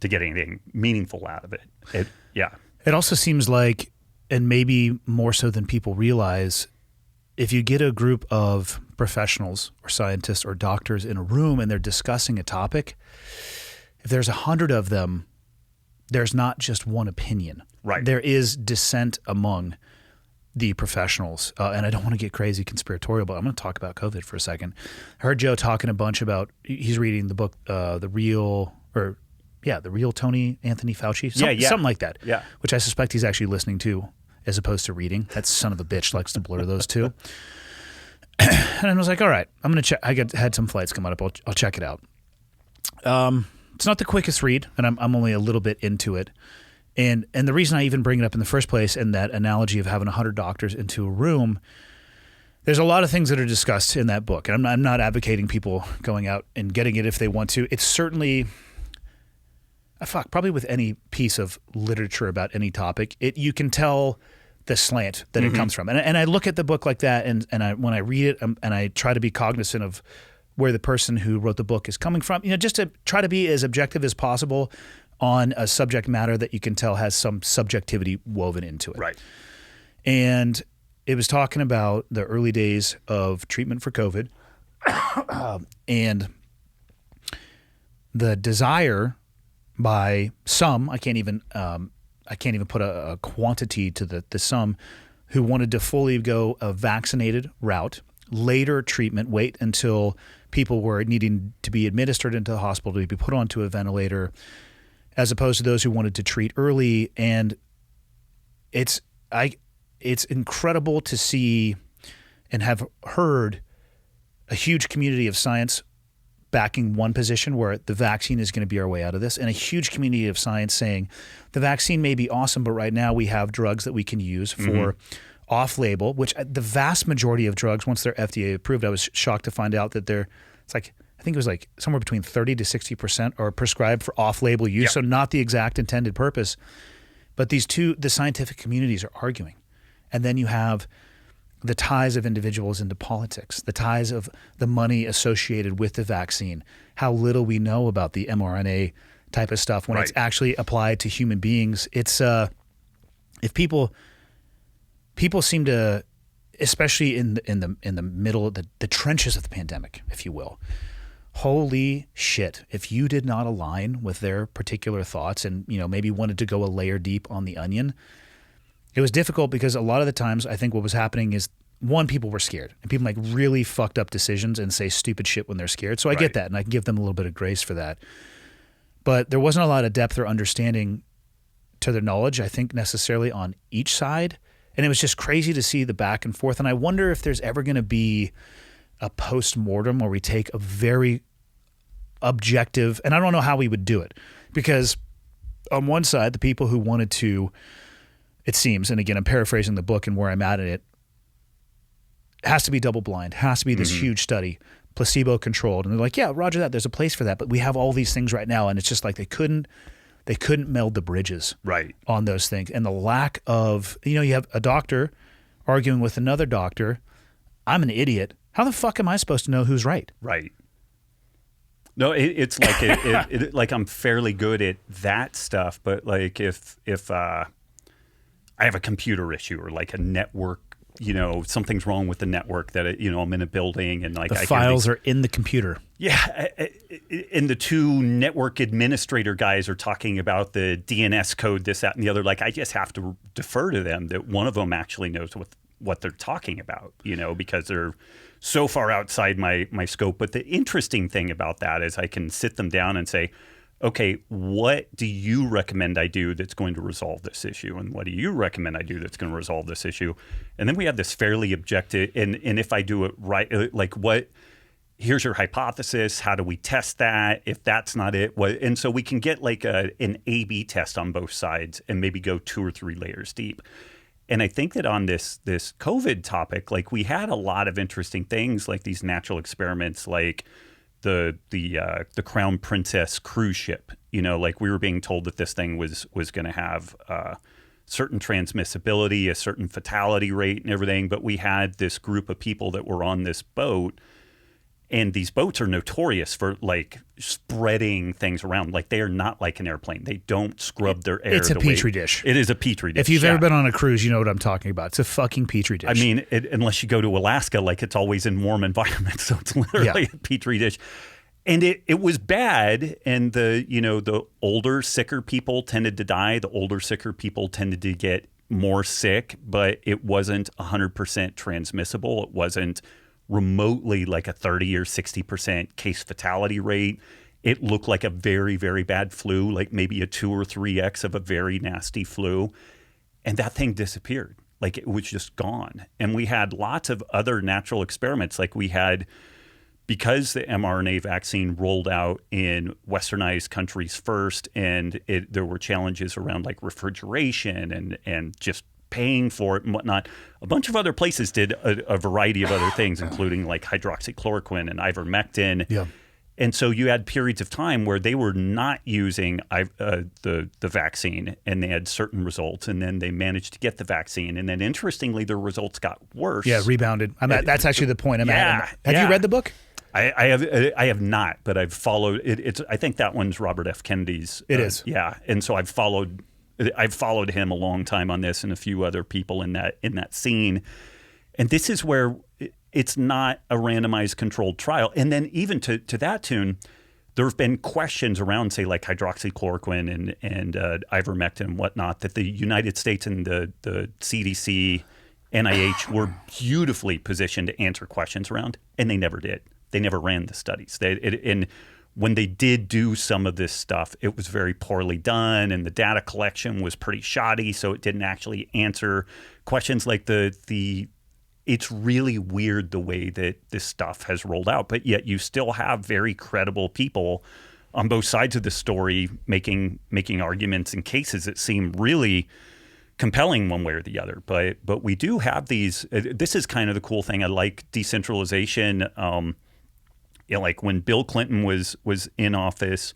get anything meaningful out of it. It also seems like, and maybe more so than people realize, if you get a group of professionals or scientists or doctors in a room and they're discussing a topic, if there's 100 of them, there's not just one opinion. Right. There is dissent among the professionals. And I don't want to get crazy conspiratorial, but I'm going to talk about COVID for a second. I heard Joe talking a bunch about, he's reading the book, The Real Tony Anthony Fauci. Something like that. Yeah. Which I suspect he's actually listening to as opposed to reading. That son of a bitch likes to blur those two. And I was like, all right, I'm going to check. I had some flights come up. I'll check it out. It's not the quickest read, and I'm only a little bit into it. And the reason I even bring it up in the first place, and that analogy of having 100 doctors into a room, there's a lot of things that are discussed in that book. And I'm not advocating people going out and getting it if they want to. It's certainly, probably with any piece of literature about any topic, you can tell the slant that it comes from. And I look at the book like that, and when I read it, and I try to be cognizant of where the person who wrote the book is coming from, just to try to be as objective as possible on a subject matter that you can tell has some subjectivity woven into it. Right. And it was talking about the early days of treatment for COVID and the desire by some, I can't even put a quantity to the some, who wanted to fully go a vaccinated route, later treatment, wait until people were needing to be administered into the hospital to be put onto a ventilator, as opposed to those who wanted to treat early. And it's incredible to see and have heard a huge community of science backing one position where the vaccine is going to be our way out of this, and a huge community of science saying the vaccine may be awesome, but right now we have drugs that we can use for off-label, which the vast majority of drugs, once they're FDA approved, I was shocked to find out that I think it was like somewhere between 30 to 60% are prescribed for off-label use, so not the exact intended purpose. But the scientific communities are arguing. And then you have the ties of individuals into politics, the ties of the money associated with the vaccine, how little we know about the mRNA type of stuff when it's actually applied to human beings. It's if people seem to, especially in the middle, the trenches of the pandemic, if you will. Holy shit! If you did not align with their particular thoughts and maybe wanted to go a layer deep on the onion, it was difficult because a lot of the times I think what was happening is, one, people were scared and people make really fucked up decisions and say stupid shit when they're scared. So I get that, and I can give them a little bit of grace for that. But there wasn't a lot of depth or understanding to their knowledge, I think, necessarily on each side. And it was just crazy to see the back and forth. And I wonder if there's ever going to be a post-mortem where we take a very objective, and I don't know how we would do it, because on one side, the people who wanted to, it seems, and again, I'm paraphrasing the book and where I'm at in it, has to be double blind, has to be this huge study, placebo controlled. And they're like, yeah, roger that. There's a place for that. But we have all these things right now. And it's just like they couldn't meld the bridges on those things. And the lack of, you have a doctor arguing with another doctor. I'm an idiot. How the fuck am I supposed to know who's right? Right. No, it's like like I'm fairly good at that stuff, but like if I have a computer issue or like a network, something's wrong with the network that I'm in a building and like the files are in the computer. Yeah, and the two network administrator guys are talking about the DNS code, this, that, and the other. Like I just have to defer to them that one of them actually knows what they're talking about, because they're so far outside my scope. But the interesting thing about that is I can sit them down and say, okay, what do you recommend I do that's going to resolve this issue? And what do you recommend I do that's going to resolve this issue? And then we have this fairly objective, and if I do it right, like here's your hypothesis, how do we test that? If that's not it, and so we can get like an A/B test on both sides and maybe go 2 or 3 layers deep. And I think that on this COVID topic, like we had a lot of interesting things, like these natural experiments, like the Crown Princess cruise ship. Like we were being told that this thing was going to have certain transmissibility, a certain fatality rate, and everything. But we had this group of people that were on this boat. And these boats are notorious for like spreading things around. Like they are not like an airplane. They don't scrub their air. It's a petri dish. It is a petri dish. If you've ever been on a cruise, you know what I'm talking about. It's a fucking petri dish. I mean, unless you go to Alaska, like it's always in warm environments. So it's literally a petri dish. And it was bad. And the older, sicker people tended to die. The older, sicker people tended to get more sick. But it wasn't 100% transmissible. It wasn't remotely like a 30 or 60% case fatality rate. It looked like a very, very bad flu, like maybe a 2 or 3x of a very nasty flu. And that thing disappeared. Like it was just gone. And we had lots of other natural experiments. Like we had, because the mRNA vaccine rolled out in westernized countries first, and there were challenges around like refrigeration and just paying for it and whatnot. A bunch of other places did a variety of other things, including like hydroxychloroquine and ivermectin. Yeah. And so you had periods of time where they were not using the vaccine, and they had certain results, and then they managed to get the vaccine, and then interestingly, their results got worse. Yeah, rebounded. That's actually the point I'm at. Have you read the book? I have not, but I've followed it. I think that one's Robert F. Kennedy's. It is. Yeah, and so I've followed him a long time on this, and a few other people in that scene. And this is where it's not a randomized controlled trial. And then even to that tune, there have been questions around, say, like hydroxychloroquine and ivermectin and whatnot, that the United States and the CDC, NIH were beautifully positioned to answer questions around, and they never did. They never ran the studies. And when they did do some of this stuff, it was very poorly done, and the data collection was pretty shoddy, so it didn't actually answer questions like the it's really weird the way that this stuff has rolled out, but yet you still have very credible people on both sides of the story making arguments and cases that seem really compelling one way or the other. But we do have these. This is kind of the cool thing. I like decentralization. Like when Bill Clinton was in office,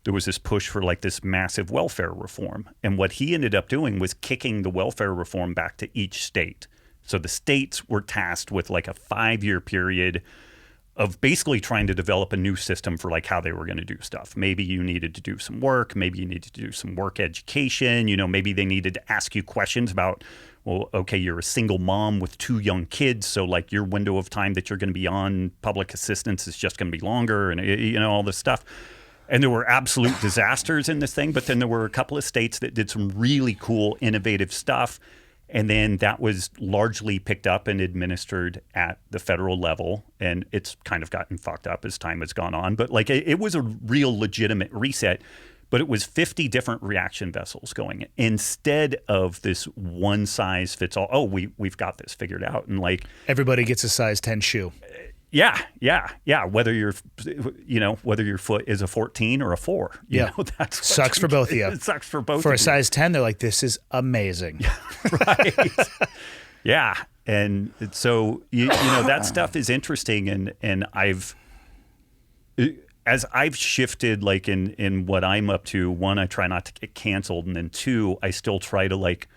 there was this push for like this massive welfare reform, and what he ended up doing was kicking the welfare reform back to each state. So the states were tasked with like a 5-year period of basically trying to develop a new system for like how they were going to do stuff. Maybe you needed to do some work. Maybe you needed to do some work education. Maybe they needed to ask you questions about, well, okay, you're a single mom with 2 young kids. So like your window of time that you're going to be on public assistance is just going to be longer, and all this stuff. And there were absolute disasters in this thing. But then there were a couple of states that did some really cool, innovative stuff. And then that was largely picked up and administered at the federal level. And it's kind of gotten fucked up as time has gone on. But like it was a real legitimate reset. But it was 50 different reaction vessels going instead of this one size fits all. Oh, we've got this figured out. And like everybody gets a size 10 shoe. Yeah. Whether your foot is a 14 or a 4, that's sucks for both of you. It sucks for both. For a size 10, they're like, this is amazing. Right. Yeah, and so that stuff is interesting, and as I've shifted like in what I'm up to. 1, I try not to get canceled, and then 2, I still try to like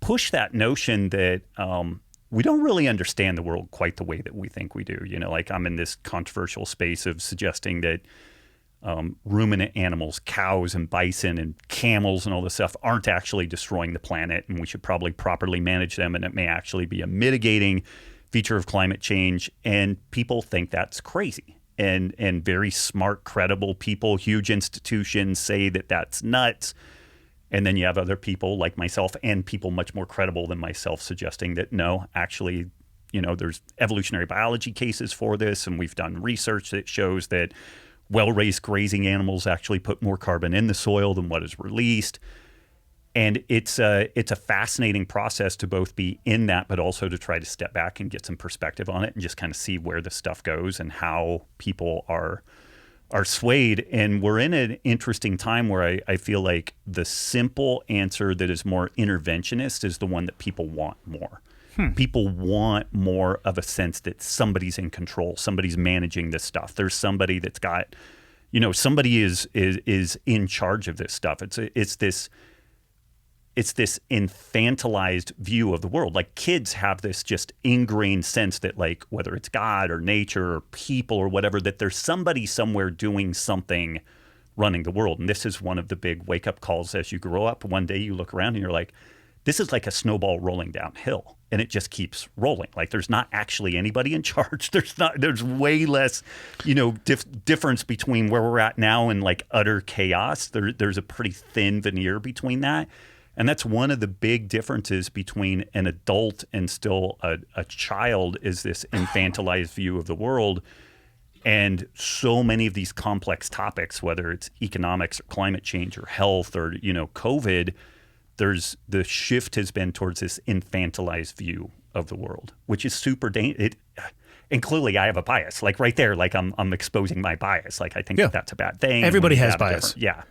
push that notion that we don't really understand the world quite the way that we think we do. Like I'm in this controversial space of suggesting that ruminant animals, cows and bison and camels and all this stuff aren't actually destroying the planet, and we should probably properly manage them, and it may actually be a mitigating feature of climate change. And people think that's crazy. And very smart, credible people, huge institutions say that that's nuts. And then you have other people like myself and people much more credible than myself suggesting that no, actually, there's evolutionary biology cases for this. And we've done research that shows that well-raised grazing animals actually put more carbon in the soil than what is released. And it's a fascinating process to both be in that, but also to try to step back and get some perspective on it and just kind of see where the stuff goes and how people are swayed. And we're in an interesting time where I feel like the simple answer that is more interventionist is the one that people want more. People want more of a sense that somebody's in control, somebody's managing this stuff. There's somebody that's got, somebody is in charge of this stuff. It's this infantilized view of the world. Like kids have this just ingrained sense that like whether it's God or nature or people or whatever, that there's somebody somewhere doing something running the world. And this is one of the big wake up calls as you grow up. One day you look around and you're like, this is like a snowball rolling downhill, and it just keeps rolling. Like there's not actually anybody in charge. There's way less, difference between where we're at now and like utter chaos. There's a pretty thin veneer between that. And that's one of the big differences between an adult and still a child, is this infantilized view of the world. And so many of these complex topics, whether it's economics or climate change or health or, COVID, the shift has been towards this infantilized view of the world, which is super dangerous. And clearly I have a bias, like right there, like I'm exposing my bias. Like I think that's a bad thing. Everybody has bias. Yeah.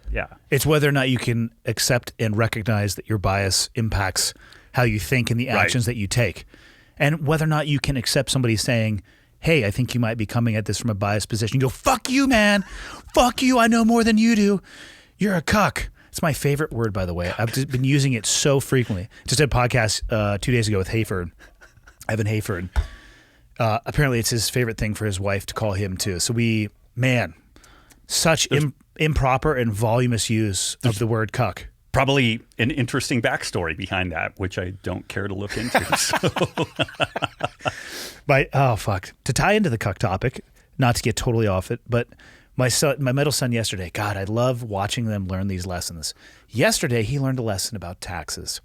It's whether or not you can accept and recognize that your bias impacts how you think and the actions that you take. And whether or not you can accept somebody saying, hey, I think you might be coming at this from a biased position. You go, fuck you, man. Fuck you. I know more than you do. You're a cuck. It's my favorite word, by the way. I've just been using it so frequently. Just did a podcast 2 days ago with Hayford, Evan Hayford. Apparently it's his favorite thing for his wife to call him too. So such improper and voluminous use of the word cuck. Probably an interesting backstory behind that, which I don't care to look into. To tie into the cuck topic, not to get totally off it, but my middle son yesterday, God, I love watching them learn these lessons. Yesterday, he learned a lesson about taxes.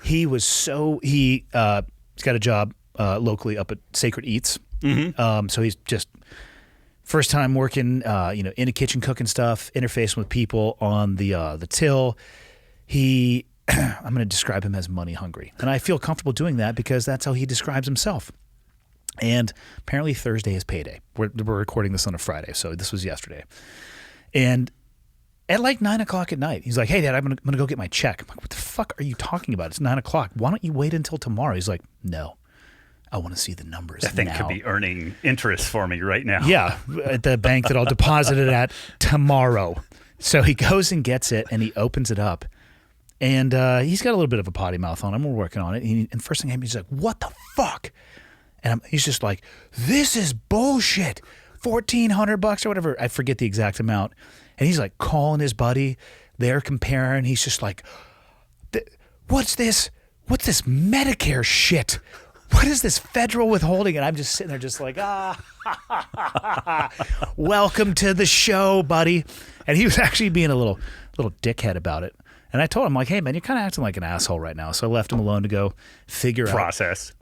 He's got a job locally up at Sacred Eats. Mm-hmm. So he's just first time working, in a kitchen cooking stuff, interfacing with people on the till. I'm going to describe him as money hungry. And I feel comfortable doing that because that's how he describes himself. And apparently Thursday is payday. We're recording this on a Friday, so this was yesterday. And at like 9 o'clock at night, he's like, hey, Dad, I'm going to go get my check. I'm like, what the fuck are you talking about? It's 9 o'clock. Why don't you wait until tomorrow? He's like, no, I want to see the numbers That thing could be earning interest for me right now. Yeah, at the bank that I'll deposit it at tomorrow. So he goes and gets it, and he opens it up. And he's got a little bit of a potty mouth on him. We're working on it. And first thing he's like, what the fuck? And he's just like, this is bullshit. $1,400 or whatever. I forget the exact amount. And he's like calling his buddy. They're comparing. He's just like, what's this? What's this Medicare shit? What is this federal withholding? And I'm just sitting there just like, welcome to the show, buddy. And he was actually being a little dickhead about it. And I told him, like, hey, man, you're kind of acting like an asshole right now. So I left him alone to go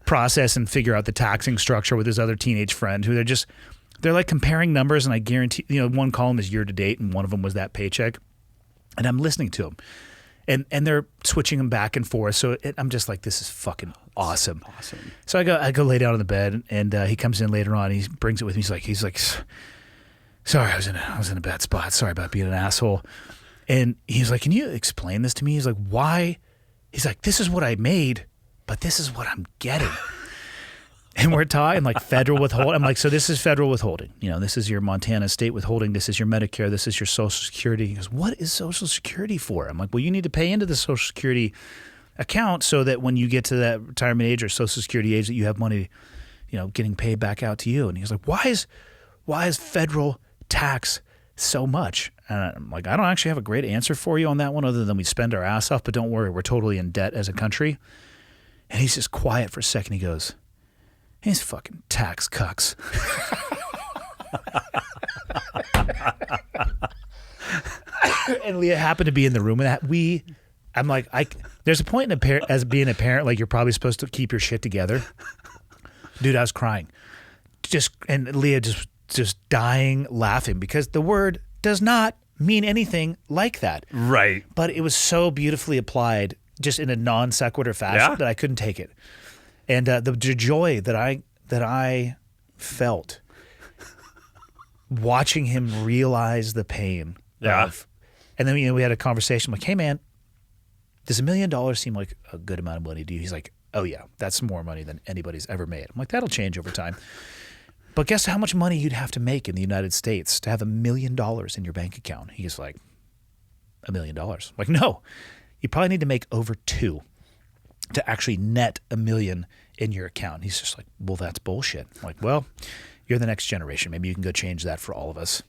process and figure out the taxing structure with his other teenage friend who they're like comparing numbers. And I guarantee, one column is year to date and one of them was that paycheck. And I'm listening to him and they're switching them back and forth. So I'm just like, this is fucking awesome. So I go lay down on the bed and he comes in later on. He brings it with me. He's like, sorry, I was in a bad spot. Sorry about being an asshole. And he's like, can you explain this to me? He's like, why? He's like, this is what I made, but this is what I'm getting. And we're talking like federal withholding. I'm like, so this is federal withholding. This is your Montana state withholding. This is your Medicare. This is your Social Security. He goes, what is Social Security for? I'm like, well, you need to pay into the Social Security account so that when you get to that retirement age or Social Security age that you have money, getting paid back out to you. And he's like, why is federal tax so much? And I'm like, I don't actually have a great answer for you on that one other than we spend our ass off, but don't worry, we're totally in debt as a country. And he's just quiet for a second. He goes, these fucking tax cucks. And Leah happened to be in the room with that. I'm like, there's a point as being a parent, like you're probably supposed to keep your shit together. Dude, I was crying. And Leah just dying laughing because the word does not mean anything like that. Right. But it was so beautifully applied just in a non sequitur fashion that I couldn't take it. And the joy that I felt watching him realize the pain of, and then we had a conversation like, hey man, does $1 million seem like a good amount of money to you? He's like, oh yeah, that's more money than anybody's ever made. I'm like, that'll change over time. But guess how much money you'd have to make in the United States to have $1 million in your bank account? He's like, $1 million. I'm like, no, you probably need to make over 2 to actually net $1 million in your account. He's just like, well, that's bullshit. I'm like, well, you're the next generation. Maybe you can go change that for all of us.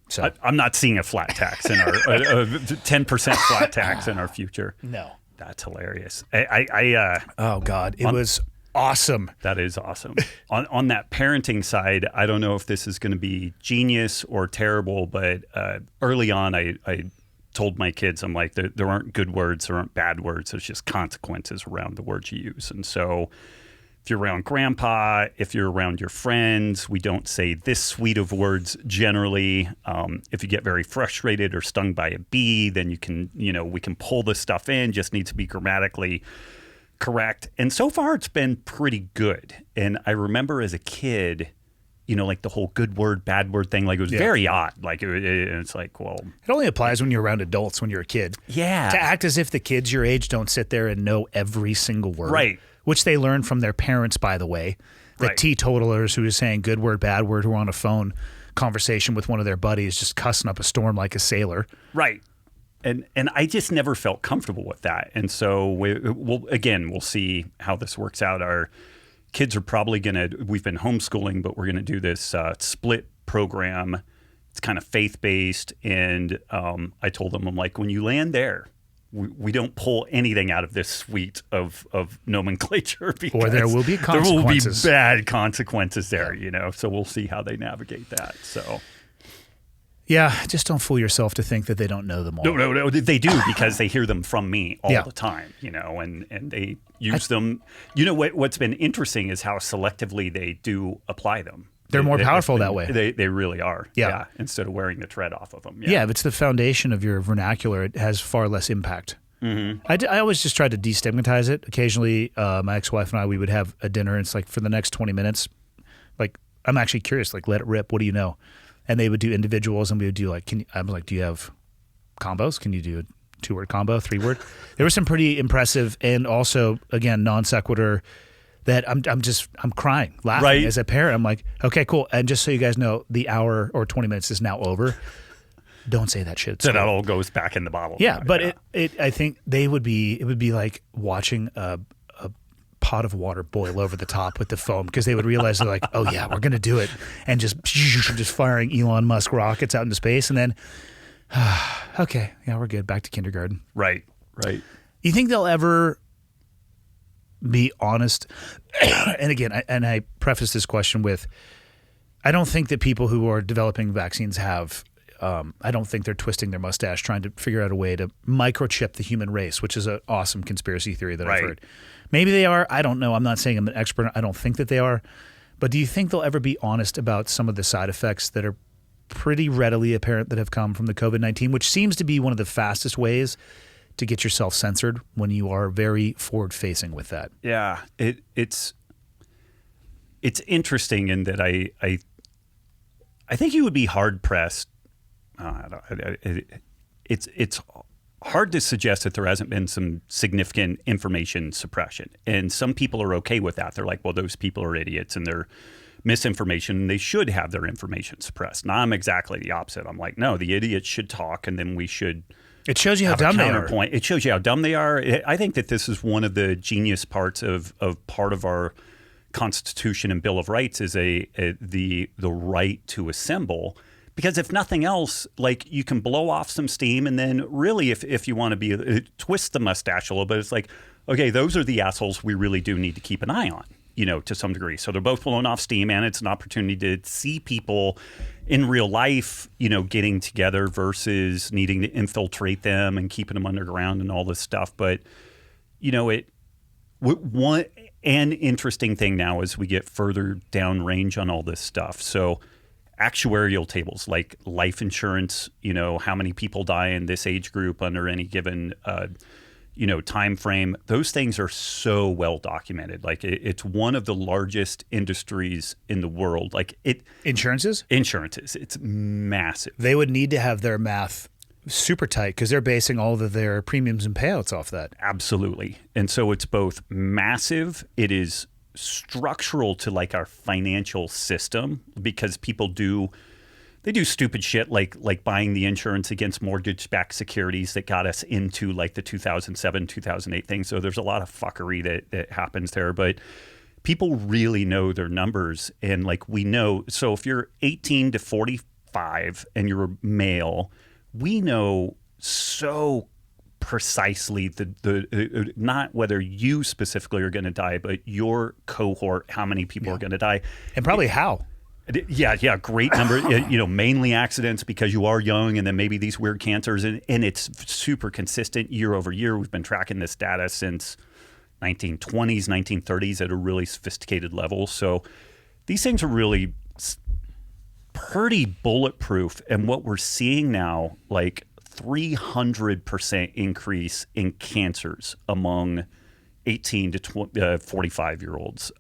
So I'm not seeing a flat tax in our 10% flat tax in our future. No, that's hilarious. Oh God, it was awesome. That is awesome. on that parenting side, I don't know if this is going to be genius or terrible, but early on, I told my kids, I'm like, there aren't good words, there aren't bad words. There's just consequences around the words you use. And so if you're around grandpa, if you're around your friends, we don't say this suite of words generally. If you get very frustrated or stung by a bee, then we can pull this stuff in, just needs to be grammatically correct. And so far it's been pretty good. And I remember as a kid, like the whole good word, bad word thing, like it was very odd. Like it's like, well, it only applies when you're around adults, when you're a kid. Yeah. To act as if the kids your age don't sit there and know every single word. Right. Which they learn from their parents, by the way. The Right. teetotalers who is saying good word, bad word, who are on a phone conversation with one of their buddies, just cussing up a storm like a sailor. Right. And I just never felt comfortable with that. And so we'll see how this works out. Our kids are probably we've been homeschooling, but we're going to do this split program. It's kind of faith-based. And I told them, I'm like, when you land there, we don't pull anything out of this suite of nomenclature, because Or there will be consequences. There will be bad consequences there, So we'll see how they navigate that. So, yeah, just don't fool yourself to think that they don't know them all. no, they do, because they hear them from me all Yeah. the time, and they use them. What's been interesting is how selectively they do apply them. They're more powerful that way. They really are. Yeah. Instead of wearing the tread off of them. Yeah, if it's the foundation of your vernacular, it has far less impact. Mm-hmm. I always just try to destigmatize it. Occasionally, my ex-wife and I, we would have a dinner, and it's like, for the next 20 minutes, like, I'm actually curious, like, let it rip. What do you know? And they would do individuals, and we would do like, I was like, do you have combos? Can you do a 2-word combo, 3-word? There were some pretty impressive, and also, again, non sequitur, that I'm crying, laughing Right. as a parent. I'm like, okay, cool. And just so you guys know, the hour or 20 minutes is now over. Don't say that shit. So that all goes back in the bottle. Yeah, but I think it would be like watching a pot of water boil over the top with the foam, because they would realize, they're like, oh yeah, we're gonna do it, and just firing Elon Musk rockets out into space, and then okay, yeah, we're good, back to kindergarten. Right. You think they'll ever be honest? And again, I preface this question with, I don't think that people who are developing vaccines have. I don't think they're twisting their mustache trying to figure out a way to microchip the human race, which is an awesome conspiracy theory that I've heard. Maybe they are. I don't know. I'm not saying I'm an expert. I don't think that they are. But do you think they'll ever be honest about some of the side effects that are pretty readily apparent that have come from the COVID-19, which seems to be one of the fastest ways to get yourself censored when you are very forward-facing with that? Yeah. It's interesting in that I think you would be hard-pressed. It's hard to suggest that there hasn't been some significant information suppression. And some people are okay with that. They're like, well, those people are idiots and they're misinformation, and they should have their information suppressed. Now I'm exactly the opposite. I'm like, no, the idiots should talk, and then we should. It shows you how dumb they are. It shows you how dumb they are. I think that this is one of the genius parts of part of our Constitution and Bill of Rights is the right to assemble. Because if nothing else, like, you can blow off some steam, and then really, if you want to be twist the mustache a little bit, it's like, okay, those are the assholes we really do need to keep an eye on, to some degree. So they're both blowing off steam, and it's an opportunity to see people in real life, getting together versus needing to infiltrate them and keeping them underground and all this stuff. But, one interesting thing now as we get further downrange on all this stuff. So actuarial tables like life insurance, how many people die in this age group under any given, time frame. Those things are so well documented. Like it's one of the largest industries in the world. Like Insurances? It's massive. They would need to have their math super tight because they're basing all of their premiums and payouts off that. Absolutely. And so it's both massive. It is structural to like our financial system because people do stupid shit like buying the insurance against mortgage-backed securities that got us into like the 2007, 2008 thing. So there's a lot of fuckery that happens there, but people really know their numbers. And like we know, so if you're 18 to 45 and you're a male, we know so precisely the not whether you specifically are going to die, but your cohort, how many people are going to die. And probably how. Yeah, great number. Mainly accidents because you are young, and then maybe these weird cancers, and it's super consistent year over year. We've been tracking this data since 1920s, 1930s at a really sophisticated level. So these things are really pretty bulletproof. And what we're seeing now, like 300% increase in cancers among 18 to 45-year-olds.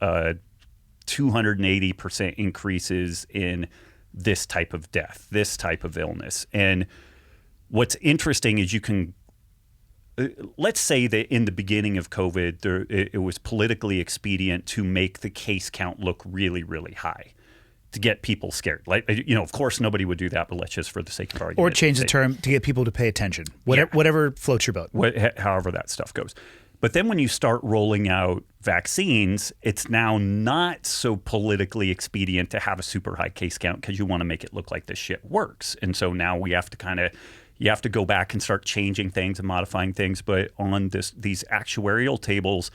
280% increases in this type of death, this type of illness. And what's interesting is you can let's say that in the beginning of COVID, it was politically expedient to make the case count look really, really high to get people scared. Like, of course, nobody would do that, but let's just, for the sake of argument, or change the term to get people to pay attention. Whatever floats your boat. However that stuff goes. But then when you start rolling out vaccines, it's now not so politically expedient to have a super high case count because you want to make it look like this shit works. And so now we have to you have to go back and start changing things and modifying things. But on these actuarial tables,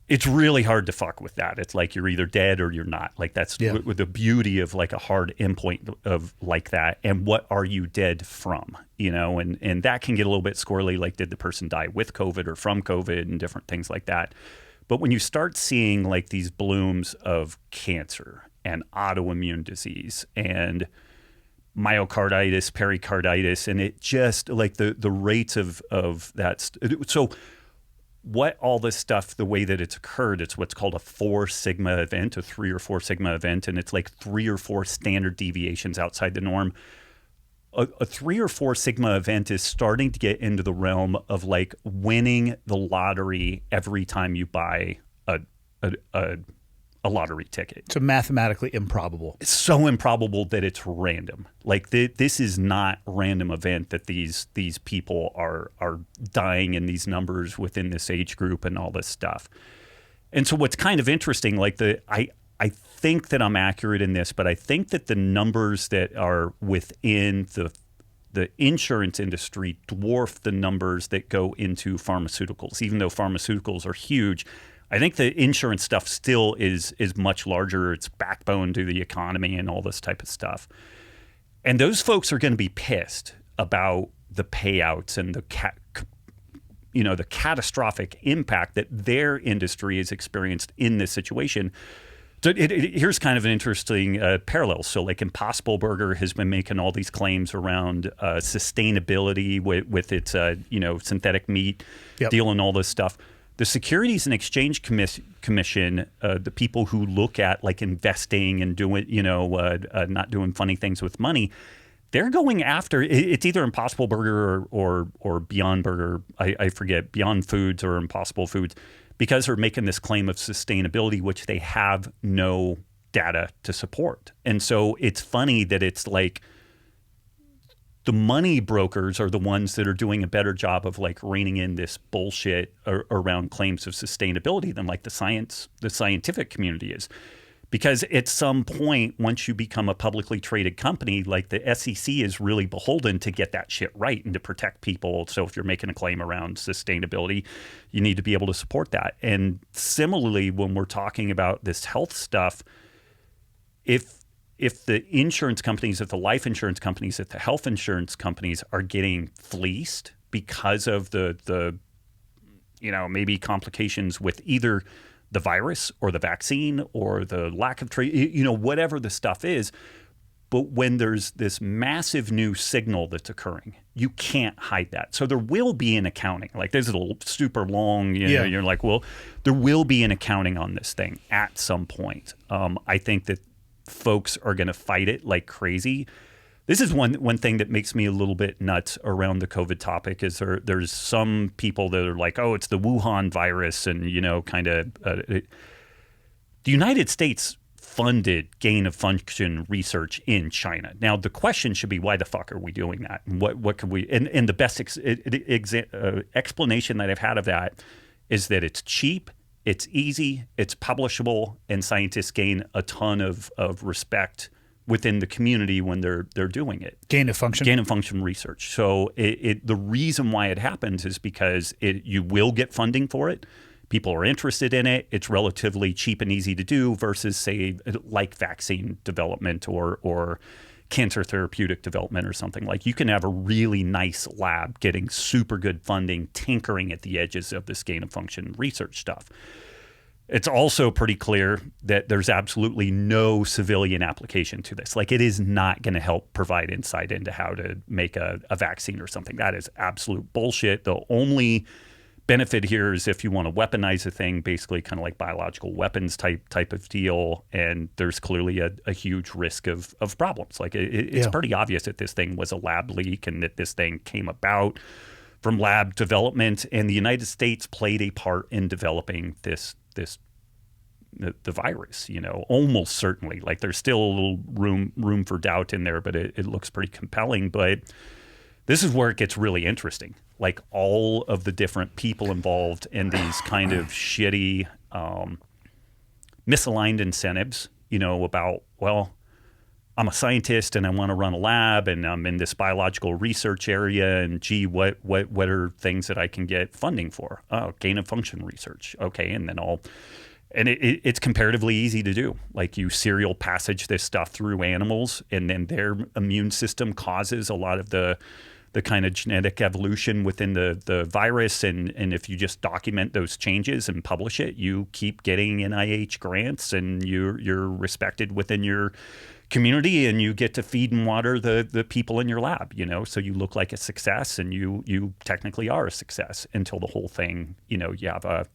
it's really hard to fuck with that. It's like you're either dead or you're not. Like that's with the beauty of like a hard endpoint of like that. And what are you dead from? And that can get a little bit squirrely. Like, did the person die with COVID or from COVID and different things like that? But when you start seeing like these blooms of cancer and autoimmune disease and myocarditis, pericarditis, and it just like the rates of that. So what all this stuff, the way that it's occurred, it's what's called a 4 sigma event, a 3 or 4 sigma event, and it's like 3 or 4 standard deviations outside the norm. A 3 or 4 sigma event is starting to get into the realm of like winning the lottery every time you buy a lottery ticket. So mathematically improbable. It's so improbable that it's random. Like this is not a random event that these people are dying in these numbers within this age group and all this stuff. And so what's kind of interesting, like I think that I'm accurate in this, but I think that the numbers that are within the insurance industry dwarf the numbers that go into pharmaceuticals. Even though pharmaceuticals are huge, I think the insurance stuff still is much larger. It's backbone to the economy and all this type of stuff. And those folks are going to be pissed about the payouts and the catastrophic impact that their industry has experienced in this situation. So here's kind of an interesting parallel. So like Impossible Burger has been making all these claims around sustainability with its synthetic meat deal and all this stuff. The Securities and Exchange Commission, the people who look at like investing and doing, not doing funny things with money, they're going after it's either Impossible Burger or Beyond Burger. I forget, Beyond Foods or Impossible Foods, because they're making this claim of sustainability, which they have no data to support. And so it's funny that it's like the money brokers are the ones that are doing a better job of like reining in this bullshit around claims of sustainability than like the scientific community is. Because at some point, once you become a publicly traded company, like the SEC is really beholden to get that shit right and to protect people. So if you're making a claim around sustainability, you need to be able to support that. And similarly, when we're talking about this health stuff, if the insurance companies, if the life insurance companies, if the health insurance companies are getting fleeced because of the maybe complications with either the virus or the vaccine or the lack of trade, whatever the stuff is. But when there's this massive new signal that's occurring, you can't hide that. So there will be an accounting. Like this is a super long, you're like, well, there will be an accounting on this thing at some point. I think that folks are going to fight it like crazy. This is one thing that makes me a little bit nuts around the COVID topic is there's some people that are like, oh, it's the Wuhan virus and, the United States funded gain of function research in China. Now, the question should be, why the fuck are we doing that? And what could we, and the best explanation that I've had of that is that it's cheap, it's easy, it's publishable, and scientists gain a ton of respect within the community when they're doing it. Gain of function research. So the reason why it happens is because you will get funding for it. People are interested in it. It's relatively cheap and easy to do versus, say, like vaccine development or cancer therapeutic development or something. Like you can have a really nice lab getting super good funding, tinkering at the edges of this gain of function research stuff. It's also pretty clear that there's absolutely no civilian application to this. Like it is not going to help provide insight into how to make a vaccine or something. That is absolute bullshit. The only benefit here is if you want to weaponize a thing, basically kind of like biological weapons type of deal. And there's clearly a huge risk of problems. Like it's pretty obvious that this thing was a lab leak and that this thing came about from lab development, and the United States played a part in developing the virus, almost certainly. Like there's still a little room for doubt in there, but it looks pretty compelling. But this is where it gets really interesting. Like all of the different people involved in these kind of shitty, misaligned incentives, about, well, I'm a scientist and I want to run a lab and I'm in this biological research area, and gee, what are things that I can get funding for? Oh, gain of function research. Okay, and then it's comparatively easy to do. Like you serial passage this stuff through animals, and then their immune system causes a lot of the kind of genetic evolution within the virus. And if you just document those changes and publish it, you keep getting NIH grants, and you're respected within your community, and you get to feed and water the people in your lab, so you look like a success, and you technically are a success until the whole thing, you have a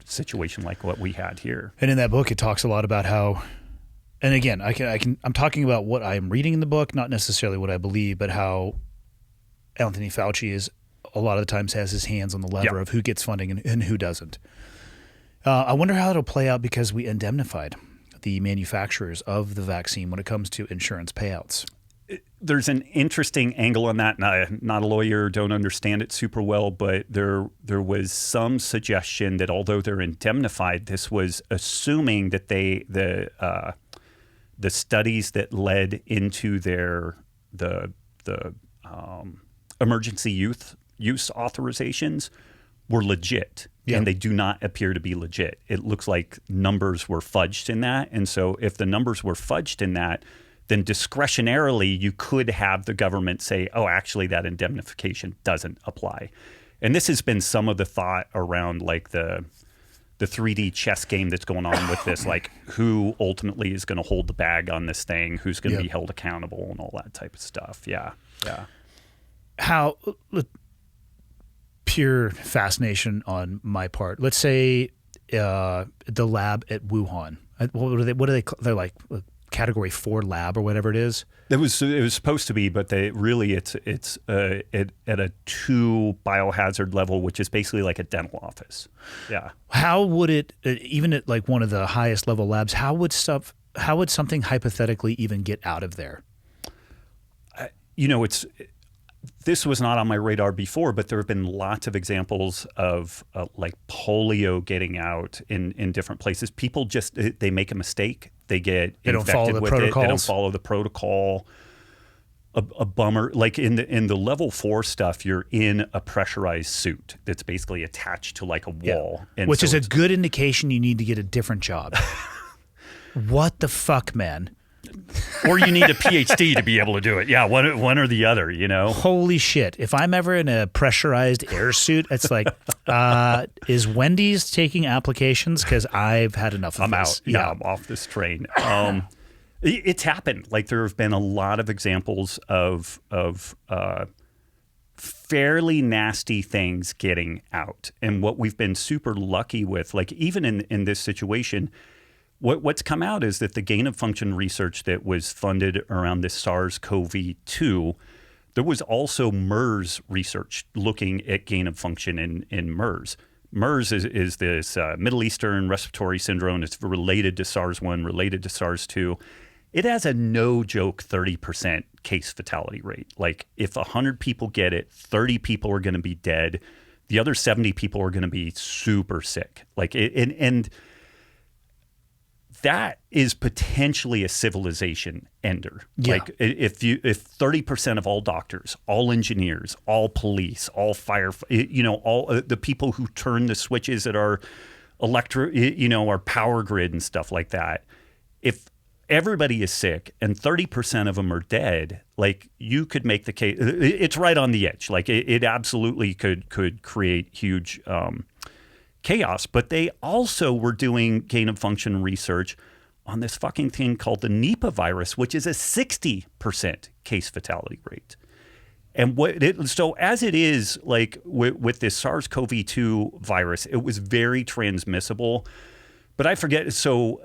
situation like what we had here. And in that book, it talks a lot about how, and again, I'm talking about what I'm reading in the book, not necessarily what I believe, but how Anthony Fauci is a lot of the times has his hands on the lever of who gets funding and who doesn't. I wonder how it'll play out, because we indemnified the manufacturers of the vaccine when it comes to insurance payouts. There's an interesting angle on that. Not a lawyer, don't understand it super well, but there was some suggestion that although they're indemnified, this was assuming that the studies that led into the emergency use authorizations were legit. Yeah. And they do not appear to be legit. It looks like numbers were fudged in that. And so if the numbers were fudged in that, then discretionarily you could have the government say, oh, actually that indemnification doesn't apply. And this has been some of the thought around like the 3D chess game that's going on with this, like who ultimately is going to hold the bag on this thing, who's going to be held accountable, and all that type of stuff. Yeah. How pure fascination on my part. Let's say the lab at Wuhan. What are they? They're like Category 4 lab or whatever it is. It was supposed to be, but it's at a 2 biohazard level, which is basically like a dental office. Yeah. How would it, even at like one of the highest level labs, how would something hypothetically even get out of there? This was not on my radar before, but there have been lots of examples of like polio getting out in different places. People they make a mistake. They get infected with it. They don't follow the protocol. A bummer. Like in the level 4 stuff, you're in a pressurized suit that's basically attached to like a wall. And which is a good indication you need to get a different job. What the fuck, man? Or you need a PhD to be able to do it. Yeah, one or the other, Holy shit. If I'm ever in a pressurized air suit, it's like, is Wendy's taking applications? Because I've had enough of this. I'm out. Yeah, I'm off this train. It's happened. Like there have been a lot of examples of fairly nasty things getting out. And what we've been super lucky with, like even in this situation, what's come out is that the gain of function research that was funded around this SARS-CoV-2, there was also MERS research looking at gain of function in MERS. MERS is this Middle Eastern respiratory syndrome. It's related to SARS-1, related to SARS-2. It has a no-joke 30% case fatality rate. Like if 100 people get it, 30 people are going to be dead. The other 70 people are going to be super sick. And that is potentially a civilization ender. Yeah. Like if 30% of all doctors, all engineers, all police, all fire, all the people who turn the switches at our our power grid and stuff like that, if everybody is sick and 30% of them are dead, like you could make the case, it's right on the edge. Like it absolutely could create huge chaos. But they also were doing gain of function research on this fucking thing called the Nipah virus, which is a 60% case fatality rate. And so as it is, like with this SARS-CoV-2 virus, it was very transmissible, But I forget. So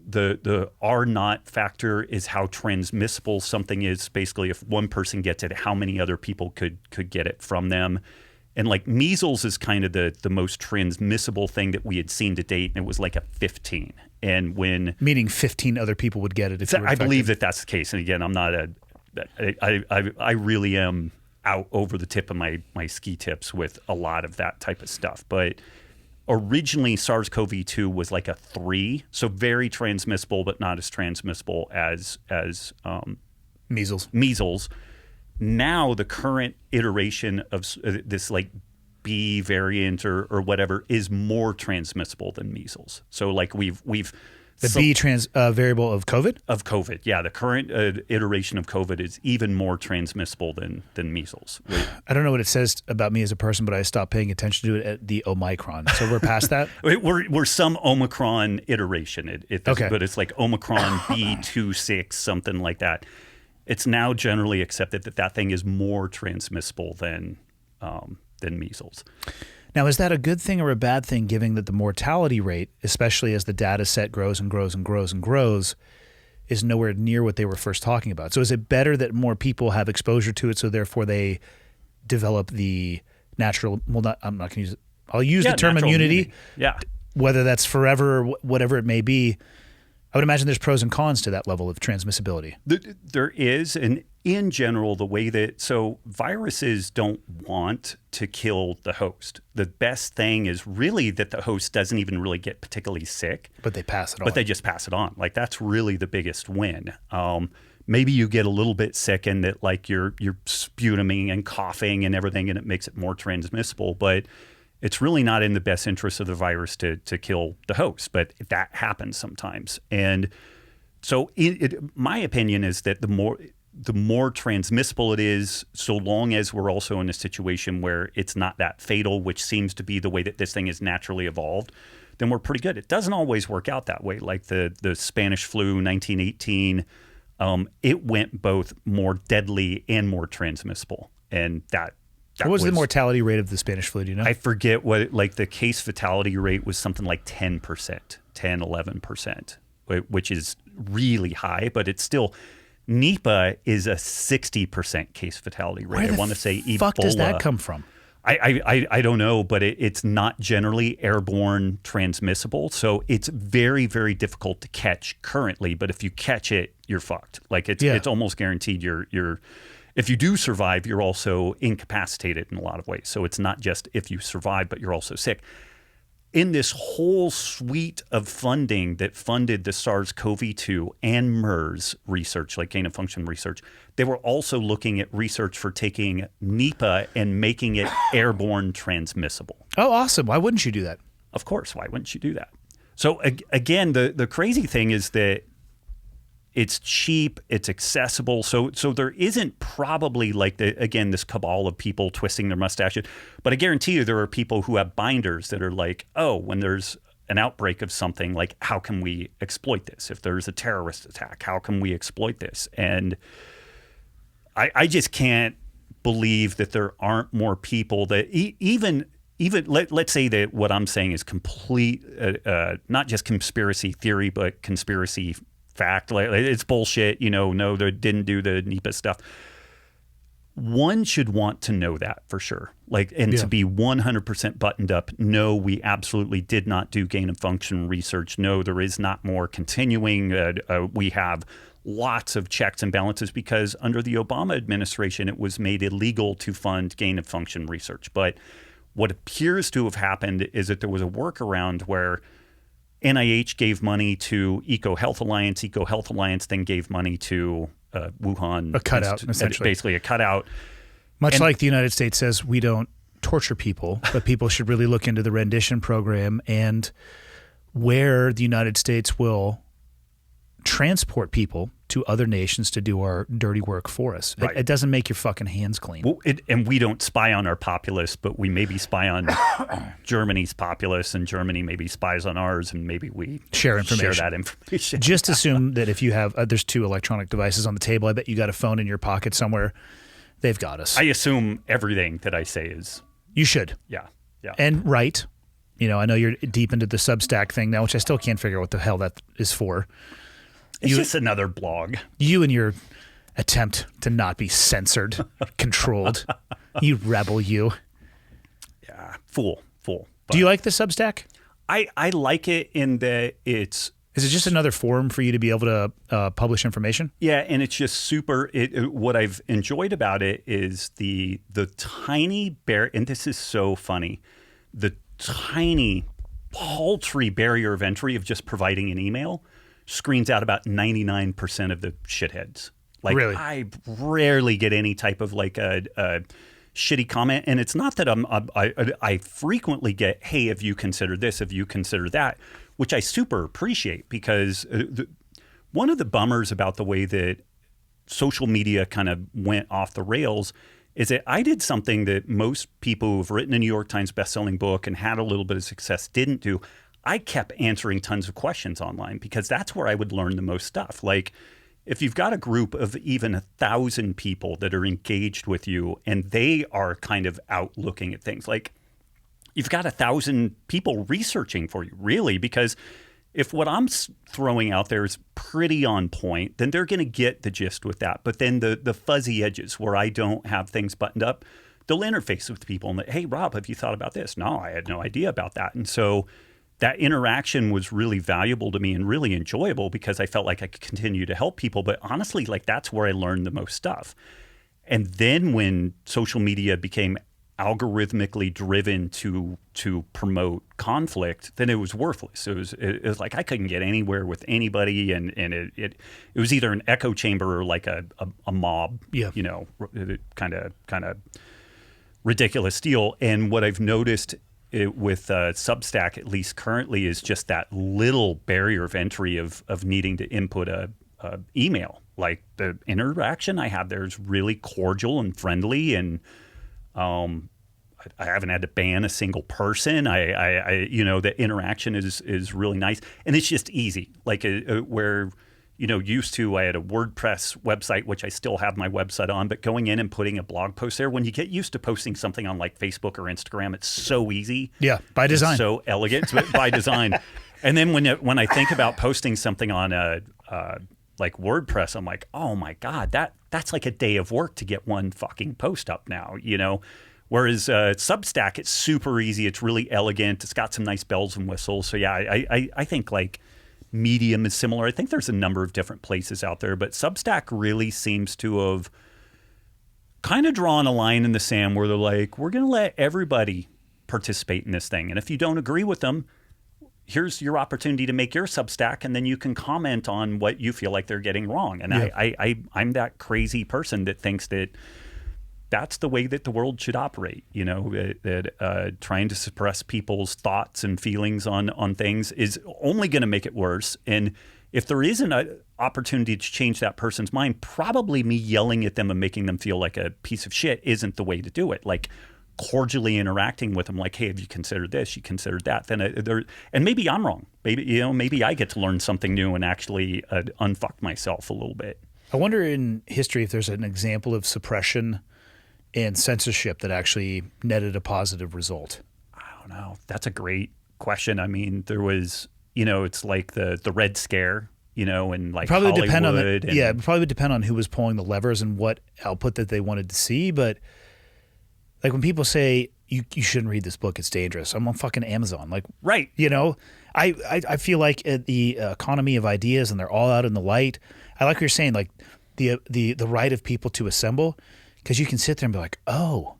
the R naught factor is how transmissible something is. Basically, if one person gets it, how many other people could get it from them. And like measles is kind of the most transmissible thing that we had seen to date, and it was like a 15. And when meaning 15 other people would get it. If you were I infected. believe that's the case. And again, I'm not I really am out over the tip of my ski tips with a lot of that type of stuff. But originally, SARS-CoV-2 was like a 3, so very transmissible, but not as transmissible as measles. Now the current iteration of this like B variant or whatever is more transmissible than measles. So like we've the B variable of COVID? Of COVID, yeah. The current iteration of COVID is even more transmissible than measles. I don't know what it says about me as a person, but I stopped paying attention to it at the Omicron. So we're past that? We're some Omicron iteration. Okay. But it's like Omicron B26, something like that. It's now generally accepted that thing is more transmissible than measles. Now, is that a good thing or a bad thing, given that the mortality rate, especially as the data set grows and grows and grows and grows, is nowhere near what they were first talking about? So is it better that more people have exposure to it, so therefore they develop the natural, I'm not going to use it. I'll use the term immunity. Yeah. Whether that's forever or whatever it may be. I would imagine there's pros and cons to that level of transmissibility. There is, and in general, the way that, so viruses don't want to kill the host. The best thing is really that the host doesn't even really get particularly sick. But they pass it on. But they just pass it on. Like that's really the biggest win. Maybe you get a little bit sick and that like you're sputuming and coughing and everything, and it makes it more transmissible. But it's really not in the best interest of the virus to kill the host, but that happens sometimes. And so my opinion is that the more transmissible it is, so long as we're also in a situation where it's not that fatal, which seems to be the way that this thing is naturally evolved, then we're pretty good. It doesn't always work out that way. Like the Spanish flu, 1918, it went both more deadly and more transmissible. And that what was the mortality rate of the Spanish flu? Do you know? I forget what, like the case fatality rate was something like 10%, 11%, which is really high, but it's still, Nipah is a 60% case fatality rate. Where I want to say Ebola. Fuck does that come from? I don't know, but it's not generally airborne transmissible. So it's very, very difficult to catch currently, but if you catch it, you're fucked. Like it's almost guaranteed you're if you do survive, you're also incapacitated in a lot of ways. So it's not just if you survive, but you're also sick. In this whole suite of funding that funded the SARS-CoV-2 and MERS research, like gain of function research, they were also looking at research for taking Nipah and making it airborne transmissible. Oh, awesome. Why wouldn't you do that? Of course. Why wouldn't you do that? So again, the crazy thing is that it's cheap, it's accessible. So there isn't probably like this cabal of people twisting their mustaches. But I guarantee you there are people who have binders that are like, oh, when there's an outbreak of something, like how can we exploit this? If there's a terrorist attack, how can we exploit this? And I just can't believe that there aren't more people that even let's say that what I'm saying is complete, not just conspiracy theory, but conspiracy fact, like it's bullshit, no, they didn't do the Nipah stuff. One should want to know that for sure, to be 100% buttoned up. No, we absolutely did not do gain of function research. No, there is not more continuing. We have lots of checks and balances because under the Obama administration, it was made illegal to fund gain of function research. But what appears to have happened is that there was a workaround where NIH gave money to EcoHealth Alliance. EcoHealth Alliance then gave money to Wuhan. A cutout, essentially. Basically a cutout. Much like the United States says we don't torture people, but people should really look into the rendition program and where the United States will transport people to other nations to do our dirty work for us. Right. It doesn't make your fucking hands clean. Well, and we don't spy on our populace, but we maybe spy on Germany's populace, and Germany maybe spies on ours, and maybe we share that information. Just assume that if you have, there's 2 electronic devices on the table. I bet you got a phone in your pocket somewhere. They've got us. I assume everything that I say is. You should. Yeah. And right. I know you're deep into the Substack thing now, which I still can't figure out what the hell that is for. It's just another blog. You and your attempt to not be censored, controlled. You rebel, you. Yeah, fool. Do you like the Substack? I like it in that it's... Is it just another forum for you to be able to publish information? Yeah, and it's just super... what I've enjoyed about it is the tiny and this is so funny, the tiny, paltry barrier of entry of just providing an email screens out about 99% of the shitheads. Like, really? I rarely get any type of like a shitty comment, and it's not that I frequently get, hey, have you considered this? Have you considered that? Which I super appreciate, because one of the bummers about the way that social media kind of went off the rails is that I did something that most people who've written a New York Times bestselling book and had a little bit of success didn't do. I kept answering tons of questions online, because that's where I would learn the most stuff. Like, if you've got a group of even 1,000 people that are engaged with you and they are kind of out looking at things, like you've got 1,000 people researching for you, really, because if what I'm throwing out there is pretty on point, then they're going to get the gist with that. But then the fuzzy edges where I don't have things buttoned up, they'll interface with people and, hey, Rob, have you thought about this? No, I had no idea about that. And so that interaction was really valuable to me and really enjoyable, because I felt like I could continue to help people. But honestly, like, that's where I learned the most stuff. And then when social media became algorithmically driven to promote conflict, then it was worthless. It was like I couldn't get anywhere with anybody, and it was either an echo chamber or like a mob, kind of ridiculous deal. And what I've noticed with Substack, at least currently, is just that little barrier of entry of needing to input a email. Like, the interaction I have there is really cordial and friendly, and I haven't had to ban a single person. The interaction is really nice, and it's just easy. Like where used to, I had a WordPress website, which I still have my website on, but going in and putting a blog post there, when you get used to posting something on like Facebook or Instagram, it's so easy. Yeah, by design. It's so elegant, but by design. And then when I think about posting something on like WordPress, I'm like, oh my God, that's like a day of work to get one fucking post up now, Whereas Substack, it's super easy. It's really elegant. It's got some nice bells and whistles. So yeah, I think like Medium is similar. I think there's a number of different places out there, but Substack really seems to have kind of drawn a line in the sand where they're like, we're going to let everybody participate in this thing. And if you don't agree with them, here's your opportunity to make your Substack, and then you can comment on what you feel like they're getting wrong. And yeah. I'm that crazy person that thinks that that's the way that the world should operate, that trying to suppress people's thoughts and feelings on things is only going to make it worse. And if there isn't an opportunity to change that person's mind, probably me yelling at them and making them feel like a piece of shit isn't the way to do it. Like, cordially interacting with them, like, hey, have you considered this? You considered that? Then and maybe I'm wrong. Maybe I get to learn something new and actually unfuck myself a little bit. I wonder in history if there's an example of suppression and censorship that actually netted a positive result. I don't know. That's a great question. I mean, there was, it's like the Red Scare, and like probably Hollywood. Depend on it probably would depend on who was pulling the levers and what output that they wanted to see. But like when people say you shouldn't read this book, it's dangerous, I'm on fucking Amazon. Like, right. I feel like the economy of ideas, and they're all out in the light. I like what you're saying, like the right of people to assemble. Because you can sit there and be like, oh,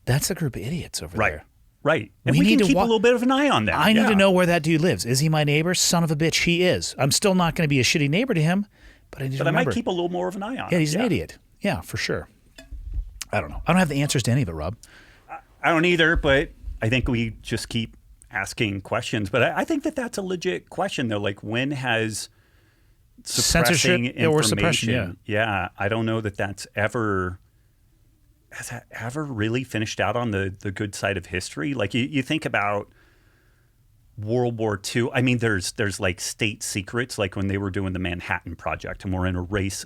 that's a group of idiots over there. Right. And we can keep a little bit of an eye on them. I need to know where that dude lives. Is he my neighbor? Son of a bitch, he is. I'm still not going to be a shitty neighbor to him, but I need to remember. I might keep a little more of an eye on him. Yeah, he's an idiot. Yeah, for sure. I don't know. I don't have the answers to any of it, Rob. I don't either, but I think we just keep asking questions. But I think that that's a legit question, though. Like, when has suppressing information? Or suppression, yeah, I don't know that that's ever... Has that ever really finished out on the good side of history? Like, you think about World War II. I mean, there's like state secrets, like when they were doing the Manhattan Project and we're in a race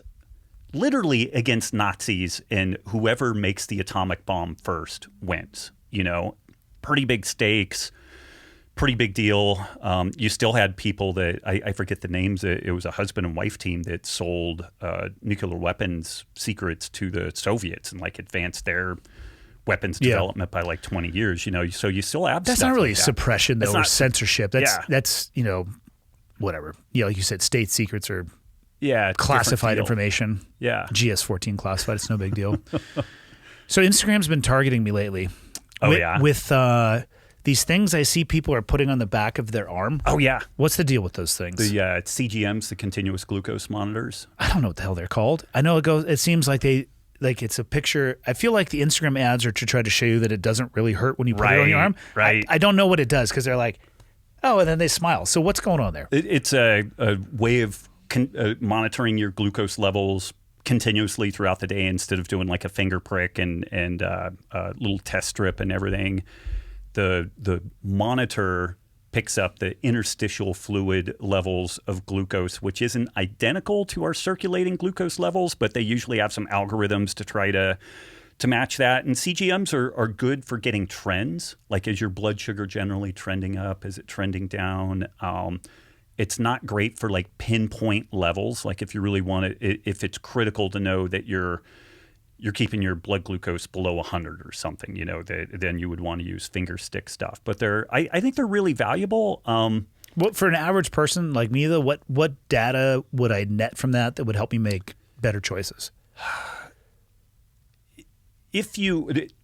literally against Nazis, and whoever makes the atomic bomb first wins, pretty big stakes. pretty big deal. You still had people that I forget the names. It was a husband and wife team that sold nuclear weapons secrets to the Soviets and like advanced their weapons development by like 20 years. You know, so you still have that's stuff not really like that. suppression though, It's or not- censorship. That's you know, whatever. Yeah, like you said, state secrets or Yeah, it's a different classified deal. information. Yeah. GS-14 classified. It's no big deal. So Instagram's been targeting me lately. Oh, with, yeah? With these things I see people are putting on the back of their arm. Oh yeah. What's the deal with those things? The CGMs, the continuous glucose monitors. I don't know what the hell they're called. I know it seems like it's a picture. I feel like the Instagram ads are to try to show you that it doesn't really hurt when you put it on your arm. Right. I don't know what it does because they're like, oh, and then they smile. So what's going on there? It's a way of monitoring your glucose levels continuously throughout the day instead of doing like a finger prick and a little test strip and everything. The monitor picks up the interstitial fluid levels of glucose, which isn't identical to our circulating glucose levels, but they usually have some algorithms to try to match that. And CGMs are good for getting trends, like is your blood sugar generally trending up? Is it trending down? It's not great for like pinpoint levels, like if you really want it, if it's critical to know that you're keeping your blood glucose below 100 or something, you know, then you would want to use finger stick stuff. But I think they're really valuable. Well, for an average person like me, though, what data would I net from that would help me make better choices?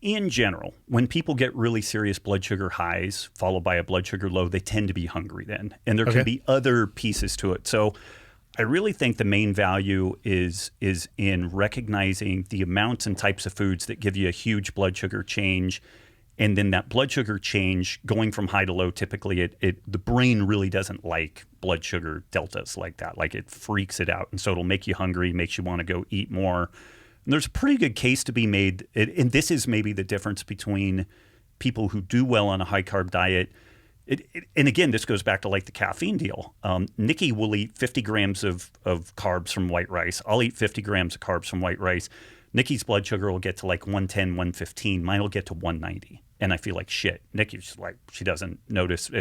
In general, when people get really serious blood sugar highs followed by a blood sugar low, they tend to be hungry then. And there can be other pieces to it. So I really think the main value is in recognizing the amounts and types of foods that give you a huge blood sugar change. And then that blood sugar change going from high to low, typically the brain really doesn't like blood sugar deltas like that. Like it freaks it out. And so it'll make you hungry, makes you want to go eat more. And there's a pretty good case to be made. And this is maybe the difference between people who do well on a high carb diet. And again, this goes back to like the caffeine deal. Nikki will eat 50 grams of carbs from white rice. I'll eat 50 grams of carbs from white rice. Nikki's blood sugar will get to like 110, 115. Mine will get to 190. And I feel like shit. Nikki's like, she doesn't notice.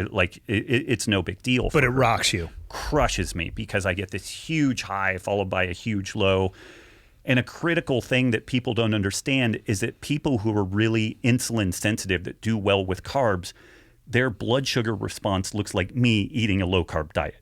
It's no big deal. But it rocks you. Crushes me because I get this huge high followed by a huge low. And a critical thing that people don't understand is that people who are really insulin sensitive that do well with carbs, their blood sugar response looks like me eating a low-carb diet.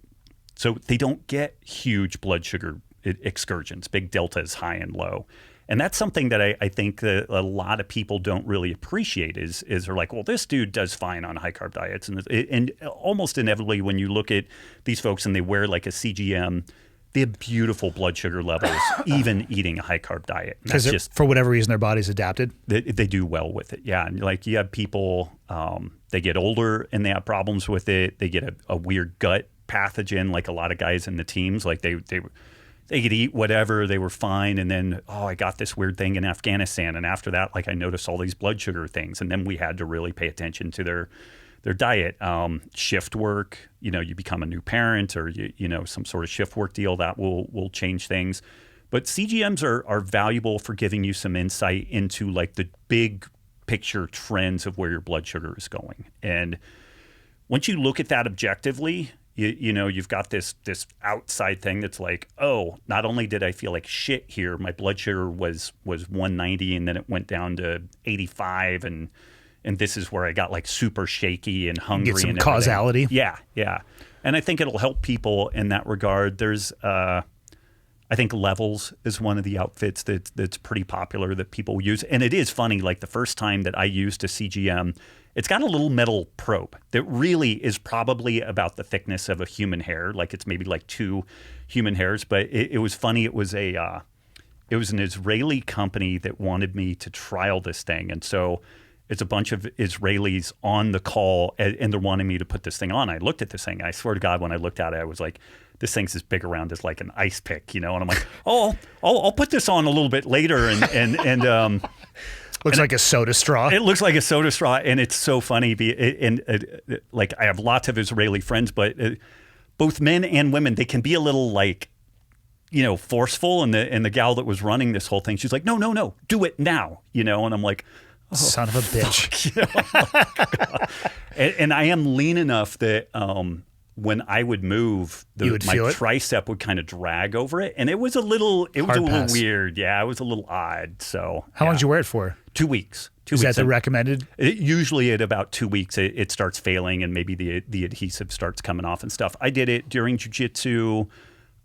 So they don't get huge blood sugar excursions, big deltas, high and low. And that's something that I think that a lot of people don't really appreciate is they're like, well, this dude does fine on high-carb diets. And almost inevitably when you look at these folks and they wear like a CGM, they have beautiful blood sugar levels, even eating a high-carb diet. Because for whatever reason, their body's adapted? They do well with it, yeah. And like you have people, they get older and they have problems with it. They get a weird gut pathogen, like a lot of guys in the teams. Like they could eat whatever, they were fine. And then, I got this weird thing in Afghanistan. And after that, like I noticed all these blood sugar things. And then we had to really pay attention to their diet, shift work, you become a new parent or, some sort of shift work deal that will change things. But CGMs are valuable for giving you some insight into like the big picture trends of where your blood sugar is going. And once you look at that objectively, you've got this outside thing that's like, not only did I feel like shit here, my blood sugar was 190 and then it went down to 85 and this is where I got like super shaky and hungry. Get some and causality. Yeah. And I think it'll help people in that regard. There's, I think Levels is one of the outfits that's pretty popular that people use. And it is funny, like the first time that I used a CGM, it's got a little metal probe that really is probably about the thickness of a human hair. Like it's maybe like 2 human hairs. But it was funny. It was an Israeli company that wanted me to trial this thing. And so it's a bunch of Israelis on the call, and they're wanting me to put this thing on. I looked at this thing. I swear to God, when I looked at it, I was like, this thing's as big around as like an ice pick, And I'm like, I'll put this on a little bit later. Looks like a soda straw. It looks like a soda straw, and it's so funny. Like I have lots of Israeli friends, but both men and women, they can be a little like, forceful. And the gal that was running this whole thing, she's like, no, do it now, And I'm like, Son of a bitch. And I am lean enough that when I would move, You would my feel it? tricep would kind of drag over it, and it was a little Hard pass. weird. Yeah, it was a little odd. So How long did you wear it for? 2 weeks. Is that the recommended? Usually at about 2 weeks, it starts failing, and maybe the adhesive starts coming off and stuff. I did it during jiu-jitsu.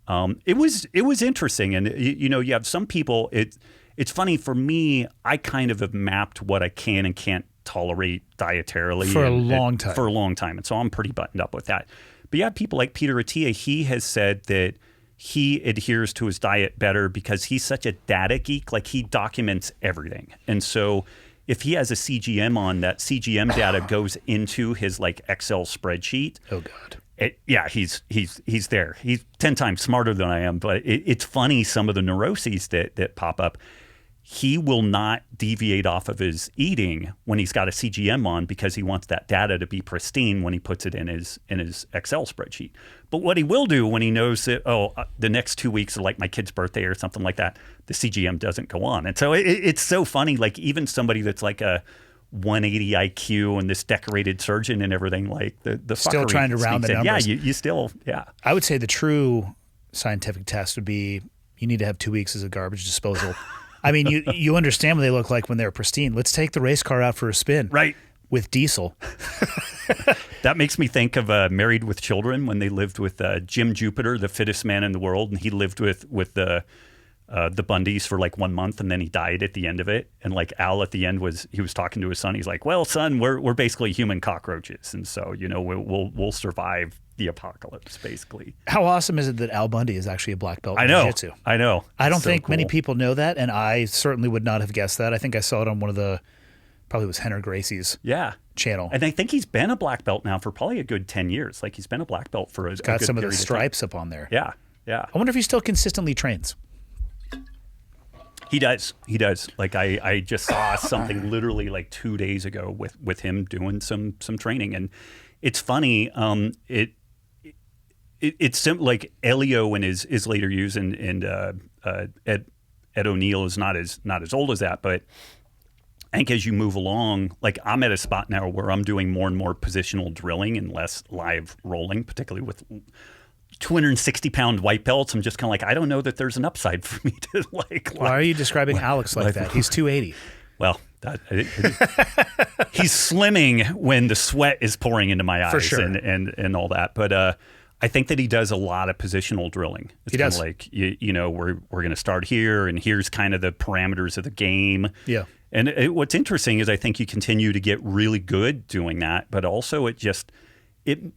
It was interesting, and you have some people. It's funny for me. I kind of have mapped what I can and can't tolerate dietarily For a long time. For a long time, and so I'm pretty buttoned up with that. But you have people like Peter Attia. He has said that he adheres to his diet better because he's such a data geek. Like, he documents everything, and so if he has a CGM on, that CGM data goes into his like Excel spreadsheet. Oh God. He's there. He's 10 times smarter than I am. But it's funny, some of the neuroses that pop up. He will not deviate off of his eating when he's got a CGM on because he wants that data to be pristine when he puts it in his Excel spreadsheet. But what he will do when he knows that, the next 2 weeks are like my kid's birthday or something like that, the CGM doesn't go on. And so it's so funny. Like, even somebody that's like a 180 IQ and this decorated surgeon and everything, like the Still fuckery trying to round the sneaks in. numbers. Yeah, you still, yeah. I would say the true scientific test would be you need to have 2 weeks as a garbage disposal. I mean, you understand what they look like when they're pristine. Let's take the race car out for a spin. Right. With diesel. That makes me think of Married with Children, when they lived with Jim Jupiter, the fittest man in the world, and he lived with the Bundys for like 1 month, and then he died at the end of it. And like Al at the end was talking to his son. He's like, "Well, son, we're basically human cockroaches, and so we'll survive the apocalypse, basically." How awesome is it that Al Bundy is actually a black belt in I know. jiu-jitsu? I know. I don't So think many cool. people know that, and I certainly would not have guessed that. I think I saw it on one of the, probably was Henner Gracie's Yeah. channel. And I think he's been a black belt now for probably a good 10 years. Like, he's been a black belt for a Got good some of the period time. stripes up on there. Yeah. Yeah. I wonder if he still consistently trains. He does. He does. Like, I just saw something literally like 2 days ago with him doing some training. And it's funny. It's like Elio in his later years, and Ed O'Neill is not as old as that, but I think as you move along, like, I'm at a spot now where I'm doing more and more positional drilling and less live rolling, particularly with 260-pound white belts. I'm just kind of like, I don't know that there's an upside for me to like. Why are you describing Alex like that? He's 280. Well, he's slimming when the sweat is pouring into my eyes, For sure. and all that. But I think that he does a lot of positional drilling. It's He does. Like, we're going to start here, and here's kind of the parameters of the game. Yeah. And what's interesting is I think you continue to get really good doing that, but also I think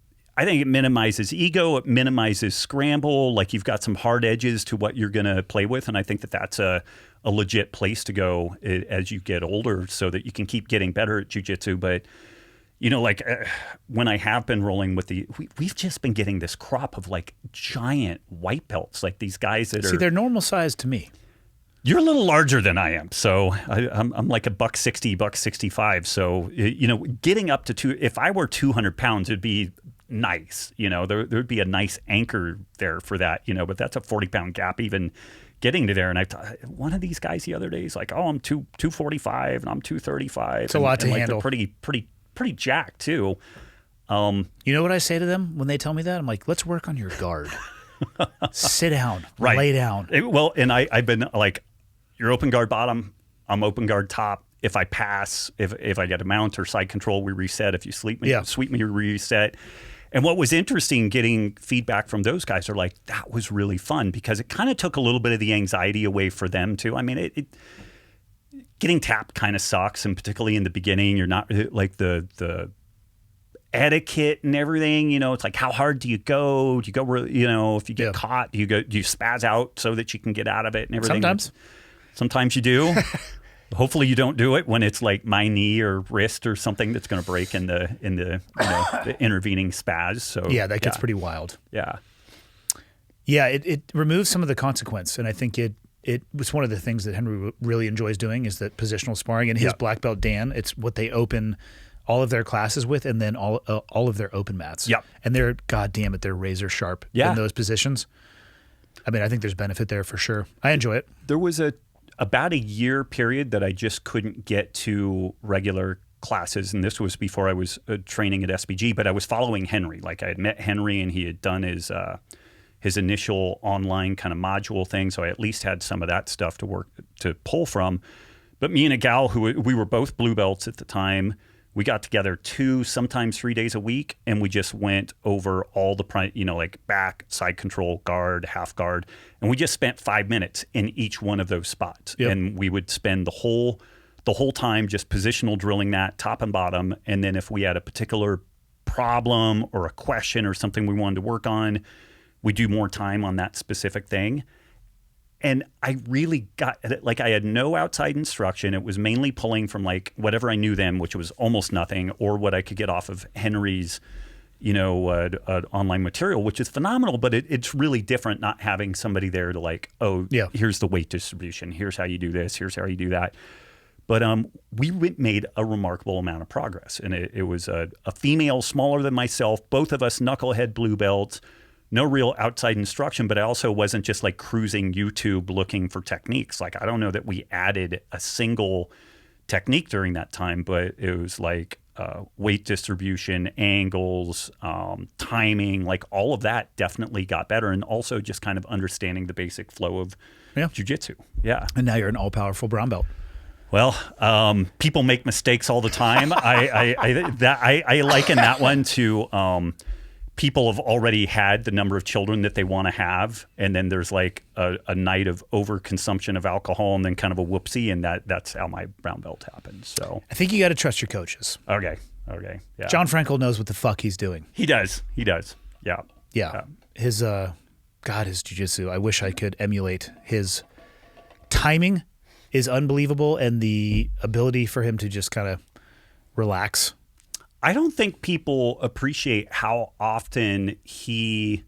it minimizes ego, it minimizes scramble. Like, you've got some hard edges to what you're going to play with, and I think that that's a legit place to go as you get older, so that you can keep getting better at jiu-jitsu. But when I have been rolling with we've just been getting this crop of like giant white belts, like these guys that See, are. they're normal size to me. You're a little larger than I am, so I'm like a $160, $165. So getting up to if I were 200 pounds, it'd be nice. There'd be a nice anchor there for that. But that's a 40-pound gap even getting to there. And one of these guys the other day is like, "Oh, I'm 245 and I'm 235." It's a lot to like, handle. They're pretty jacked too. You know what I say to them when they tell me that? I'm like, let's work on your guard. Sit down. Right. Lay down. And I've been like, you're open guard bottom, I'm open guard top. If I pass, if I get a mount or side control, we reset. If you sweep me, we reset. And what was interesting, getting feedback from those guys, are like, that was really fun, because it kind of took a little bit of the anxiety away for them too. I mean, getting tapped kind of sucks, and particularly in the beginning, you're not like the etiquette and everything. It's like, how hard do you go? Do you go? If you get caught, do you spaz out so that you can get out of it and everything? Sometimes you do. Hopefully you don't do it when it's like my knee or wrist or something that's going to break in the the intervening spaz. So that gets pretty wild. Yeah. Yeah, it removes some of the consequence, and I think it was one of the things that Henry really enjoys doing, is that positional sparring. And his black belt Dan, it's what they open all of their classes with, and then all of their open mats. Yep. And they're, God damn it, they're razor sharp in those positions. I mean, I think there's benefit there for sure. I enjoy it. There was about a year period that I just couldn't get to regular classes, and this was before I was training at SBG, but I was following Henry. Like, I had met Henry, and he had done his initial online kind of module thing, so I at least had some of that stuff to pull from. But me and a gal who we were both blue belts at the time, we got together 2, sometimes 3 days a week, and we just went over all the, like back, side control, guard, half guard, and we just spent 5 minutes in each one of those spots. Yep. And we would spend the whole time just positional drilling that top and bottom. And then if we had a particular problem or a question or something we wanted to work on, we do more time on that specific thing. And I really got, like, I had no outside instruction. It was mainly pulling from like whatever I knew then, which was almost nothing, or what I could get off of Henry's, online material, which is phenomenal. But it's really different not having somebody there to like, here's the weight distribution. Here's how you do this. Here's how you do that. But we made a remarkable amount of progress. And it was a female smaller than myself, both of us knucklehead blue belts. No real outside instruction, but I also wasn't just like cruising YouTube looking for techniques. Like, I don't know that we added a single technique during that time, but it was like weight distribution, angles, timing, like all of that definitely got better. And also just kind of understanding the basic flow of jiu-jitsu. Yeah. And now you're an all-powerful brown belt. Well, people make mistakes all the time. I liken that one to people have already had the number of children that they want to have, and then there's like a night of overconsumption of alcohol, and then kind of a whoopsie, and that's how my brown belt happened. So I think you got to trust your coaches. Okay, yeah. John Frankel knows what the fuck he's doing. He does. Yeah. His his jiu-jitsu. I wish I could emulate his timing. Is unbelievable, and the ability for him to just kind of relax. I don't think people appreciate how often he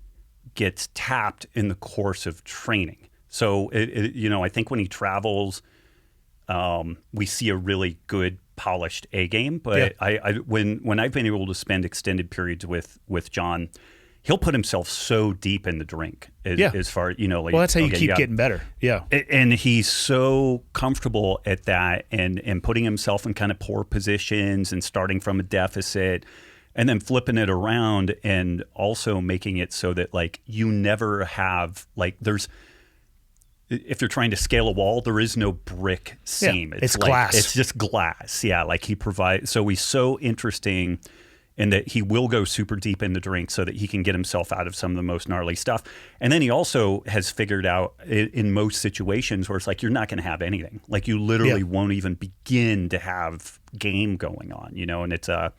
gets tapped in the course of training. So, I think when he travels, we see a really good polished A game. But when I've been able to spend extended periods with John, he'll put himself so deep in the drink as far, like, well, that's how you keep getting better. Yeah. And he's so comfortable at that and putting himself in kind of poor positions and starting from a deficit and then flipping it around and also making it so that like you never have like if you're trying to scale a wall, there is no brick seam. It's like, glass. It's just glass. Yeah. Like he provides, so he's so interesting in that he will go super deep in the drink so that he can get himself out of some of the most gnarly stuff. And then he also has figured out in most situations where it's like, you're not going to have anything. Like you literally won't even begin to have game going on, and it's a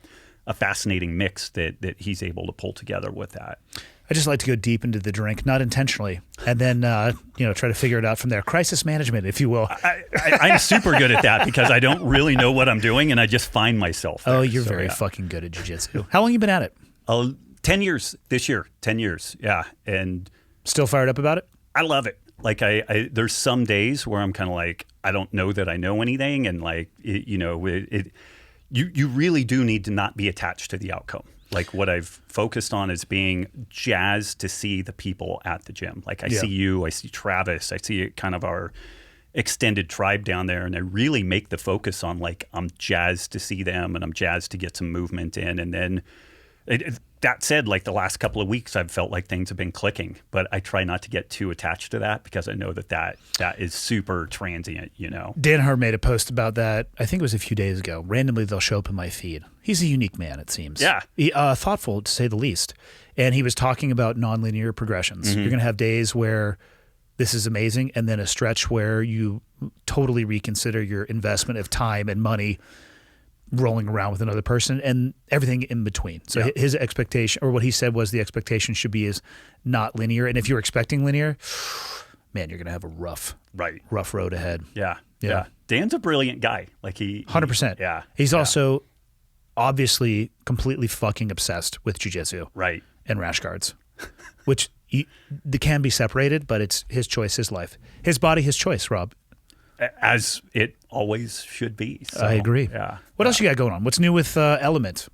fascinating mix that he's able to pull together with that. I just like to go deep into the drink, not intentionally, and then try to figure it out from there. Crisis management, if you will. I'm super good at that because I don't really know what I'm doing, and I just find myself there. Oh, you're very fucking good at jiu-jitsu. How long you been at it? 10 years this year. 10 years, yeah. And still fired up about it? I love it. Like there's some days where I'm kind of like, I don't know that I know anything, and like you really do need to not be attached to the outcome. Like what I've focused on is being jazzed to see the people at the gym. Like I see you, I see Travis, I see kind of our extended tribe down there, and I really make the focus on like I'm jazzed to see them and I'm jazzed to get some movement in. And then that said, like the last couple of weeks, I've felt like things have been clicking, but I try not to get too attached to that because I know that is super transient, Danaher made a post about that, I think it was a few days ago. Randomly, they'll show up in my feed. He's a unique man, it seems. Yeah. Thoughtful, to say the least. And he was talking about nonlinear progressions. Mm-hmm. You're going to have days where this is amazing, and then a stretch where you totally reconsider your investment of time and money rolling around with another person and everything in between. So his expectation, or what he said was the expectation should be is not linear. And if you're expecting linear, man, you're going to have a rough road ahead. Yeah. Dan's a brilliant guy. Like 100%. Yeah. He's also obviously completely fucking obsessed with jiu-jitsu. Right. And rash guards, which they can be separated, but it's his choice, his life, his body, his choice, Rob. As it always should be. So, I agree. Yeah. What else you got going on? What's new with Element?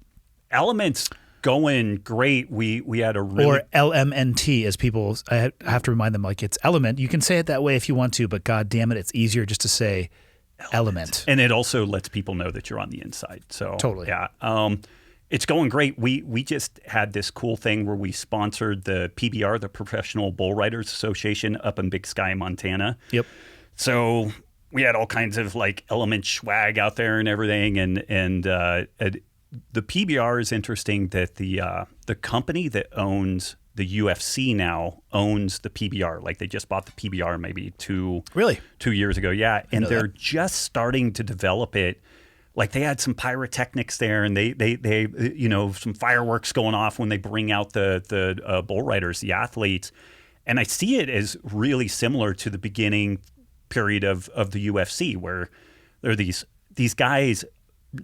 Element's going great. We had a really Or LMNT, as people, I have to remind them, like, it's element. You can say it that way if you want to, but God damn it, it's easier just to say element. And it also lets people know that you're on the inside. So Totally. yeah. It's going great. We just had this cool thing where we sponsored the PBR, the Professional Bull Riders Association, up in Big Sky, Montana. Yep. So we had all kinds of like element swag out there and everything. And the PBR is interesting that the company that owns the UFC now owns the PBR. Like they just bought the PBR maybe 2 years ago. Yeah. And they're just starting to develop it. Like they had some pyrotechnics there, and they some fireworks going off when they bring out the bull riders, the athletes, and I see it as really similar to the beginning period of the UFC, where there are these guys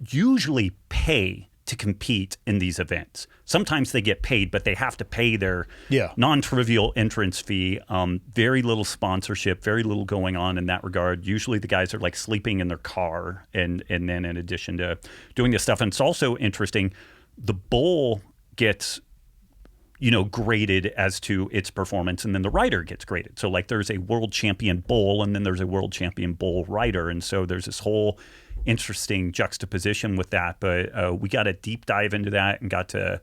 usually pay to compete in these events. Sometimes they get paid, but they have to pay their non-trivial entrance fee. Very little sponsorship, very little going on in that regard. Usually the guys are like sleeping in their car and then in addition to doing this stuff. And it's also interesting, the bull gets graded as to its performance, and then the rider gets graded. So like there's a world champion bull, and then there's a world champion bull rider. And so there's this whole interesting juxtaposition with that, but we got a deep dive into that and got to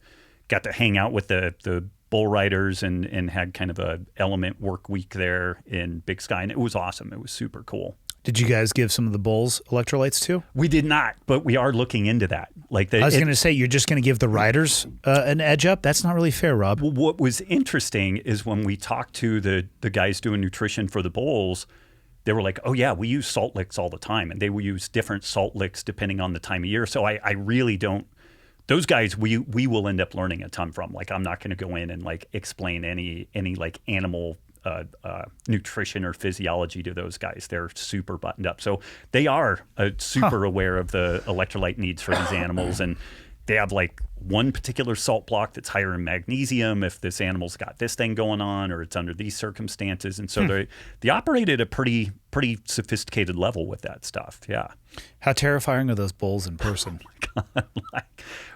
hang out with the bull riders and had kind of a element work week there in Big Sky, and it was awesome. It was super cool. Did you guys give some of the bulls electrolytes too? We did not, but we are looking into that. I was going to say, you're just going to give the riders an edge up? That's not really fair, Rob. What was interesting is when we talked to the guys doing nutrition for the bulls, they were like, oh, yeah, we use salt licks all the time. And they will use different salt licks depending on the time of year. So I really don't – those guys we will end up learning a ton from. Like I'm not going to go in and like explain any like animal nutrition or physiology to those guys. They're super buttoned up. So they are super aware of the electrolyte needs for these animals. And they have like one particular salt block that's higher in magnesium if this animal's got this thing going on or it's under these circumstances. And so they operate at a pretty sophisticated level with that stuff. Yeah. How terrifying are those bulls in person? Oh my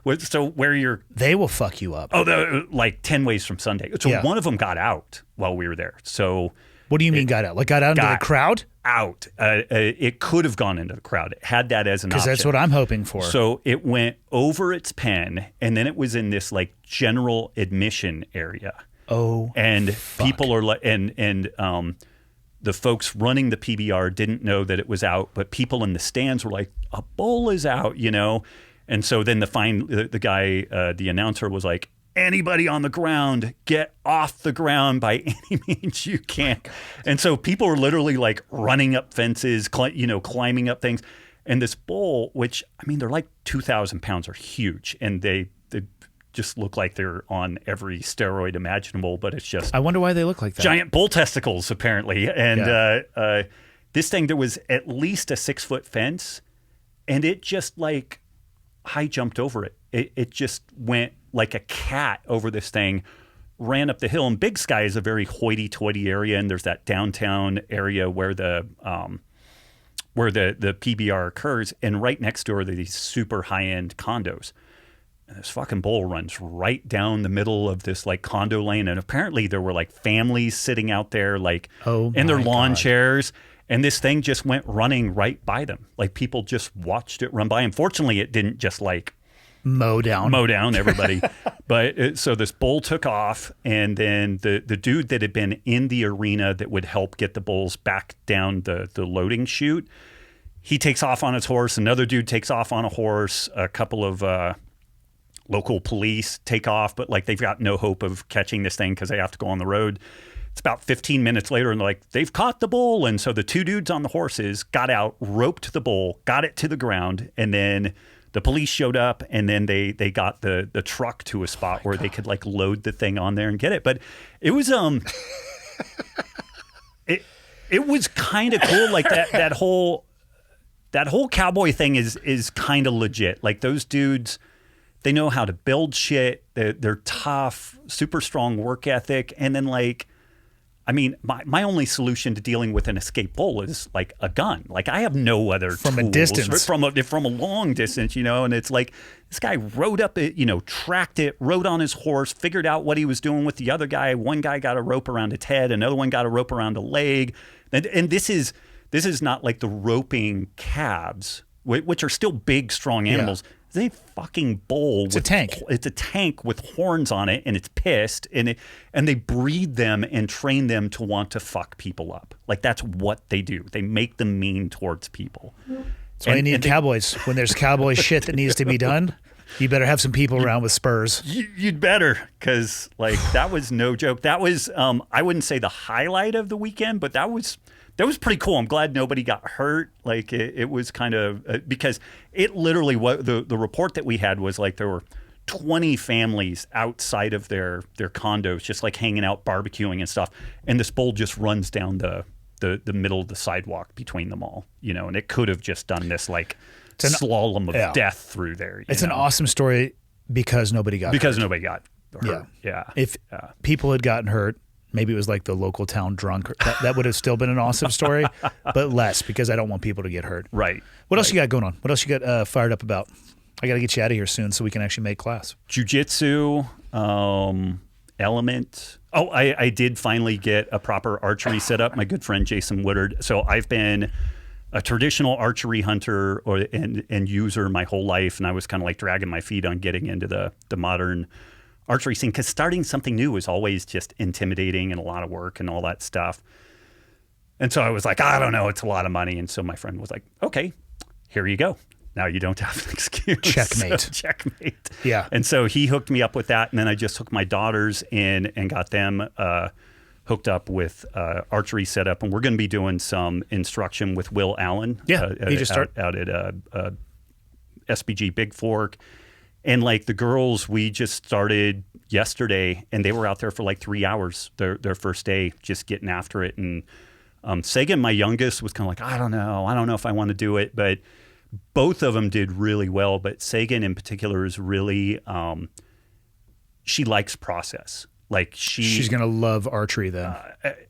God. So where you're... They will fuck you up. Oh, like 10 ways from Sunday. So one of them got out while we were there. So... What do you mean got out? Like got out into the crowd? Out. It could have gone into the crowd. It had that as an option. Because that's what I'm hoping for. So it went over its pen, and then it was in this like general admission area. Oh, and fuck. People are like, and the folks running the PBR didn't know that it was out, but people in the stands were like, "A bull is out," And so then the guy, the announcer was like, anybody on the ground, get off the ground by any means you can. And so people are literally like running up fences, climbing up things. And this bull, which, I mean, they're like 2,000 pounds, are huge. And they just look like they're on every steroid imaginable, but it's just... I wonder why they look like that. Giant bull testicles, apparently. And this thing, there was at least a 6-foot fence, and it just like high jumped over it. It just went like a cat over this thing, ran up the hill. And Big Sky is a very hoity-toity area, and there's that downtown area where the PBR occurs, and right next door are these super high-end condos. And this fucking bull runs right down the middle of this like condo lane, and apparently there were like families sitting out there like in their lawn chairs, and this thing just went running right by them. Like people just watched it run by. Unfortunately, it didn't just like mow down everybody. But so this bull took off, and then the dude that had been in the arena that would help get the bulls back down the loading chute, he takes off on his horse. Another dude takes off on a horse. A couple of local police take off, but like they've got no hope of catching this thing because they have to go on the road. It's about 15 minutes later, and they're like, they've caught the bull. And so the two dudes on the horses got out, roped the bull, got it to the ground, and then the police showed up, and then they got the truck to a spot where they could like load the thing on there and get it. But it was it was kind of cool. Like that whole cowboy thing is kind of legit. Like those dudes, they know how to build shit. They're tough, super strong work ethic, and then like I mean, my only solution to dealing with an escaped bull is like a gun. Like I have no other from tools. A distance, from a long distance, and it's like this guy rode up it, tracked it, rode on his horse, figured out what he was doing with the other guy. One guy got a rope around his head, another one got a rope around a leg, and this is not like the roping calves, which are still big, strong animals. Yeah. It's a fucking bull. It's a tank. It's a tank with horns on it, and it's pissed, and they breed them and train them to want to fuck people up. Like that's what they do. They make them mean towards people. That's why you need cowboys. When there's cowboy shit that needs to be done, you better have some people around with spurs. You'd better, because like that was no joke. That was I wouldn't say the highlight of the weekend, but that was pretty cool. I'm glad nobody got hurt. Like it was kind of because it literally what the report that we had was like there were 20 families outside of their condos just like hanging out, barbecuing and stuff, and this bull just runs down the middle of the sidewalk between them all, and it could have just done this like slalom of death through there. It's an awesome story because nobody got hurt. Nobody got hurt. Yeah. If people had gotten hurt, maybe it was like the local town drunk. That would have still been an awesome story, but less because I don't want people to get hurt. Right. What else you got going on? What else you got fired up about? I got to get you out of here soon so we can actually make class. Jiu-jitsu, element. Oh, I did finally get a proper archery setup. My good friend Jason Woodard. So I've been a traditional archery hunter and user my whole life, and I was kind of like dragging my feet on getting into the modern archery scene because starting something new is always just intimidating and a lot of work and all that stuff. And so I was like, I don't know, it's a lot of money. And so my friend was like, okay, here you go. Now you don't have an excuse. Checkmate. So, checkmate. Yeah. And so he hooked me up with that. And then I just hooked my daughters in and got them hooked up with archery setup. And we're going to be doing some instruction with Will Allen. Yeah. He just started out at SBG Big Fork. And like the girls, we just started yesterday, and they were out there for like 3 hours, their first day, just getting after it. And Sagan, my youngest, was kind of like, I don't know if I want to do it. But both of them did really well. But Sagan in particular is really, she likes process. Like she's going to love archery then.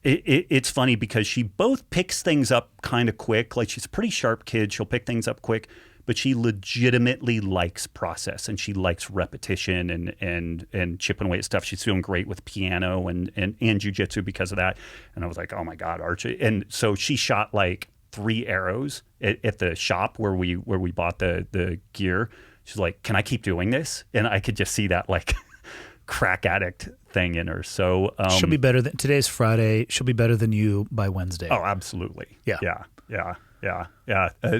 It's funny because she both picks things up kind of quick. Like she's a pretty sharp kid. She'll pick things up quick. But she legitimately likes process and she likes repetition and chipping away at stuff. She's doing great with piano and jiu-jitsu because of that. And I was like, oh my God, archery. And so she shot like 3 arrows at the shop where we bought the gear. She's like, can I keep doing this? And I could just see that like crack addict thing in her. So she'll be better than today's Friday. She'll be better than you by Wednesday. Oh, absolutely. Yeah.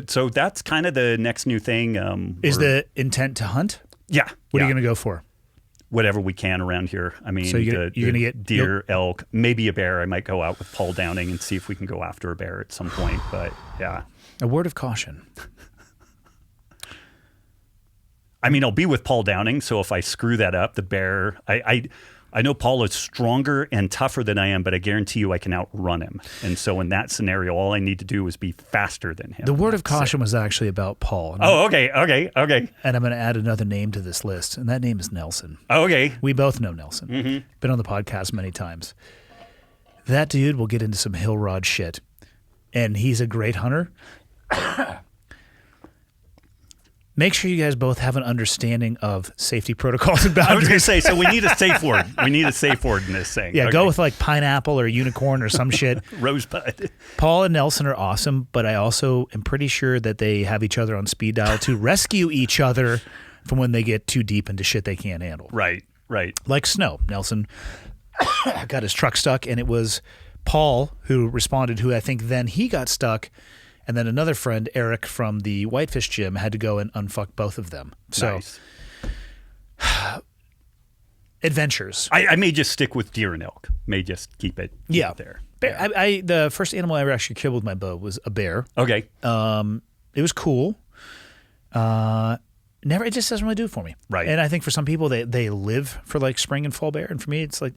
So that's kind of the next new thing. Is the intent to hunt? Yeah. What are you going to go for? Whatever we can around here. I mean, so you're going to get deer, elk, maybe a bear. I might go out with Paul Downing and see if we can go after a bear at some point. But yeah. A word of caution. I mean, I'll be with Paul Downing. So if I screw that up, the bear, I know Paul is stronger and tougher than I am, but I guarantee you I can outrun him. And so in that scenario, all I need to do is be faster than him. The word of caution was actually about Paul. Okay. And I'm going to add another name to this list, and that name is Nelson. Okay. We both know Nelson. Mm-hmm. Been on the podcast many times. That dude will get into some hill rod shit, and he's a great hunter. Make sure you guys both have an understanding of safety protocols and boundaries. I was going to say, so we need a safe word. We need a safe word in this thing. Yeah, okay. Go with like pineapple or unicorn or some shit. Rosebud. Paul and Nelson are awesome, but I also am pretty sure that they have each other on speed dial to rescue each other from when they get too deep into shit they can't handle. Right. Like snow. Nelson got his truck stuck, and it was Paul who responded, who I think then he got stuck. And then another friend, Eric, from the Whitefish Gym, had to go and unfuck both of them. So, nice. Adventures. I may just stick with deer and elk. May just keep it there. Bear, yeah. The first animal I ever actually killed with my bow was a bear. Okay. It was cool. It just doesn't really do it for me. Right. And I think for some people, they live for like spring and fall bear. And for me, it's like...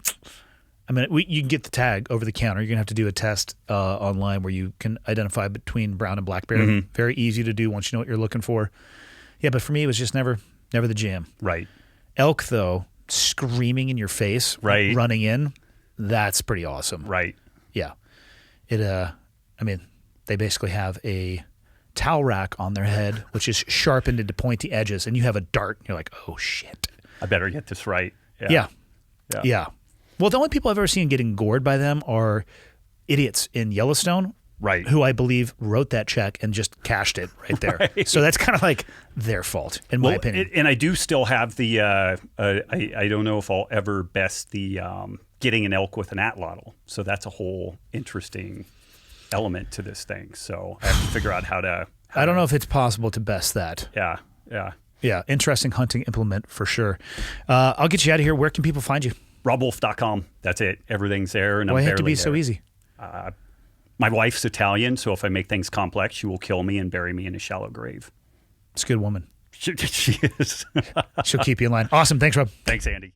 I mean, you can get the tag over the counter. You're going to have to do a test online where you can identify between brown and black bear. Mm-hmm. Very easy to do once you know what you're looking for. Yeah, but for me, it was just never the jam. Right. Elk, though, screaming in your face, right, running in, that's pretty awesome. Right. Yeah. I mean, they basically have a towel rack on their head, which is sharpened into pointy edges, and you have a dart. And you're like, oh, shit. I better get this right. Yeah. Well, the only people I've ever seen getting gored by them are idiots in Yellowstone, Right. who I believe wrote that check and just cashed it right there. Right. So that's kind of like their fault, in my opinion. And I do still have the, I don't know if I'll ever best the getting an elk with an atlatl. So that's a whole interesting element to this thing. So I have to figure out how to. I don't know if it's possible to best that. Yeah. Interesting hunting implement for sure. I'll get you out of here. Where can people find you? RobbWolf.com. That's it. Everything's there. And Why I'm have to be barely so there. easy? My wife's Italian, so if I make things complex, she will kill me and bury me in a shallow grave. It's a good woman. She is. She'll keep you in line. Awesome. Thanks, Rob. Thanks, Andy.